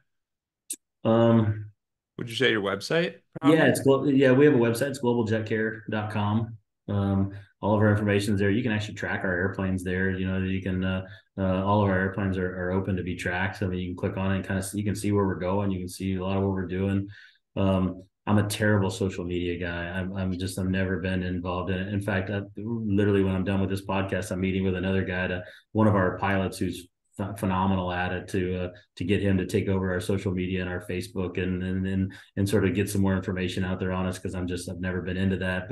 Um, Would you say your website, yeah, probably? yeah, we have a website. It's globaljetcare.com. All of our information is there. You can actually track our airplanes there. You can, all of our airplanes are open to be tracked. So, I mean, you can click on it and kind of, you can see where we're going. You can see a lot of what we're doing. I'm a terrible social media guy. I've never been involved in it. In fact, literally when I'm done with this podcast, I'm meeting with another guy, one of our pilots who's phenomenal at it, to get him to take over our social media and our Facebook, and sort of get some more information out there on us, because I've never been into that.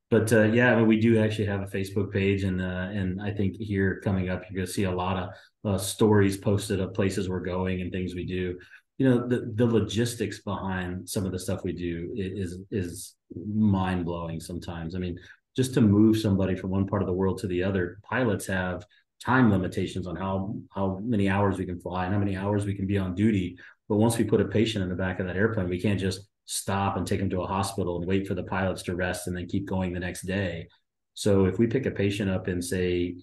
But yeah, I mean, we do actually have a Facebook page, and I think here coming up, you're going to see a lot of stories posted of places we're going and things we do. The logistics behind some of the stuff we do is mind blowing sometimes. I mean, just to move somebody from one part of the world to the other, pilots have time limitations on how many hours we can fly and how many hours we can be on duty. But once we put a patient in the back of that airplane, we can't just stop and take them to a hospital and wait for the pilots to rest and then keep going the next day. So if we pick a patient up in, say,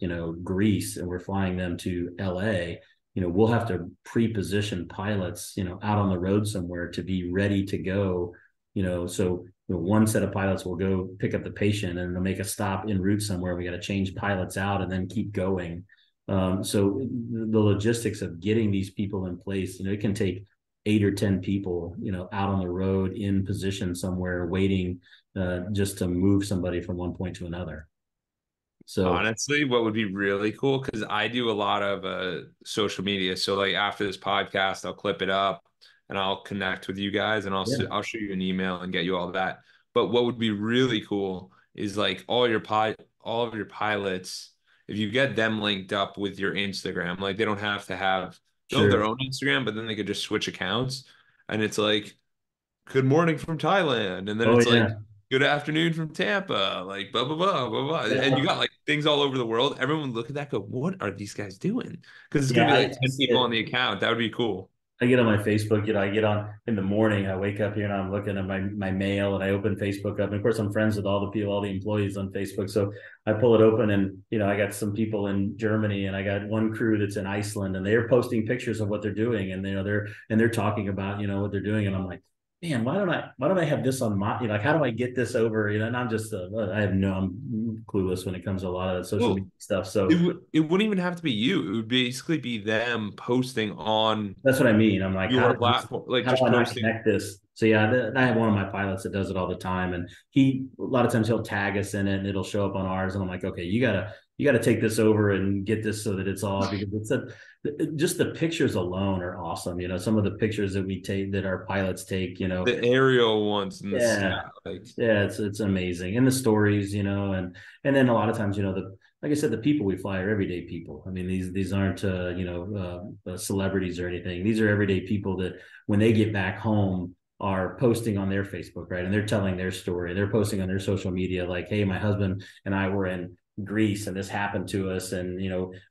Greece, and we're flying them to LA, we'll have to pre-position pilots, out on the road somewhere to be ready to go. So one set of pilots will go pick up the patient, and they'll make a stop en route somewhere. We got to change pilots out and then keep going. So the logistics of getting these people in place, it can take 8 or 10 people, out on the road in position somewhere waiting, just to move somebody from one point to another. So Honestly, what would be really cool, because I do a lot of social media. So like after this podcast, I'll clip it up and I'll connect with you guys and yeah, I'll shoot you an email and get you all that. But what would be really cool is like all of your pilots, if you get them linked up with your Instagram, like they don't have to have they'll have their sure. own Instagram, but then they could just switch accounts. And it's like good morning from Thailand. And then Oh it's yeah. like, good afternoon from Tampa, like blah, blah, blah, blah, blah. And you Yeah. got like things all over the world. Everyone would look at that, go, what are these guys doing? Because it's going Yeah. to be I, like I 10 see people it. on the account. That would be cool. I get on my Facebook, I get on in the morning, I wake up here and I'm looking at my mail, and I open Facebook up. And of course, I'm friends with all the people, all the employees on Facebook. So I pull it open, and, I got some people in Germany, and I got one crew that's in Iceland, and they're posting pictures of what they're doing. And, they're talking about, what they're doing. And I'm like, man, why don't I have this on my, like, how do I get this over? And I'm just, I'm clueless when it comes to a lot of the social Well, media stuff. So it wouldn't even have to be you. It would basically be them posting on that's what I mean. I'm like, your platform, like how do just I not posting. connect this? So yeah, I have one of my pilots that does it all the time, and he a lot of times he'll tag us in it, and it'll show up on ours, and I'm like, okay, you gotta take this over and get this so that it's all because just the pictures alone are awesome. Some of the pictures that we take that our pilots take, The aerial ones in the sky, yeah, like yeah, it's amazing, and the stories, and then a lot of times, the like I said, the people we fly are everyday people. I mean, these aren't celebrities or anything. These are everyday people that when they get back home are posting on their Facebook, right, and they're telling their story. They're posting on their social media, like, "Hey, my husband and I were in Greece, and this happened to us, and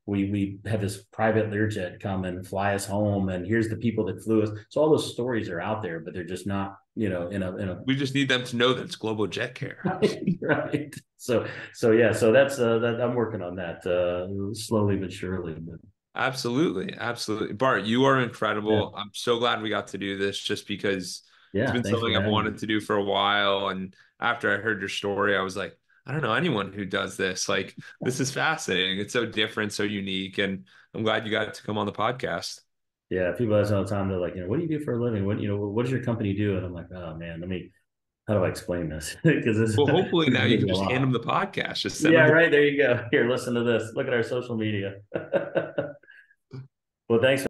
we had this private Learjet come and fly us home, and here's the people that flew us." So all those stories are out there, but they're just not in a we just need them to know that it's global jet care. right. So yeah, so that's that I'm working on that slowly but surely. But Absolutely, absolutely. Bart, you are yeah, incredible. I'm so glad we got to do this just because it's yeah. been Thanks something for I've having me. wanted to do for a while. And after I heard your story, I was like, I don't know anyone who does this. Like, this is fascinating. It's so different, so unique. And I'm glad you got to come on the podcast. Yeah, people ask all the time. They're like, what do you do for a living? What does your company do? And I'm like, oh man, how do I explain this? Because this Well, hopefully now you is can a just hand them lot. the podcast. Just send Yeah, them the right. There you go. Here, listen to this. Look at our social media. Well, thanks.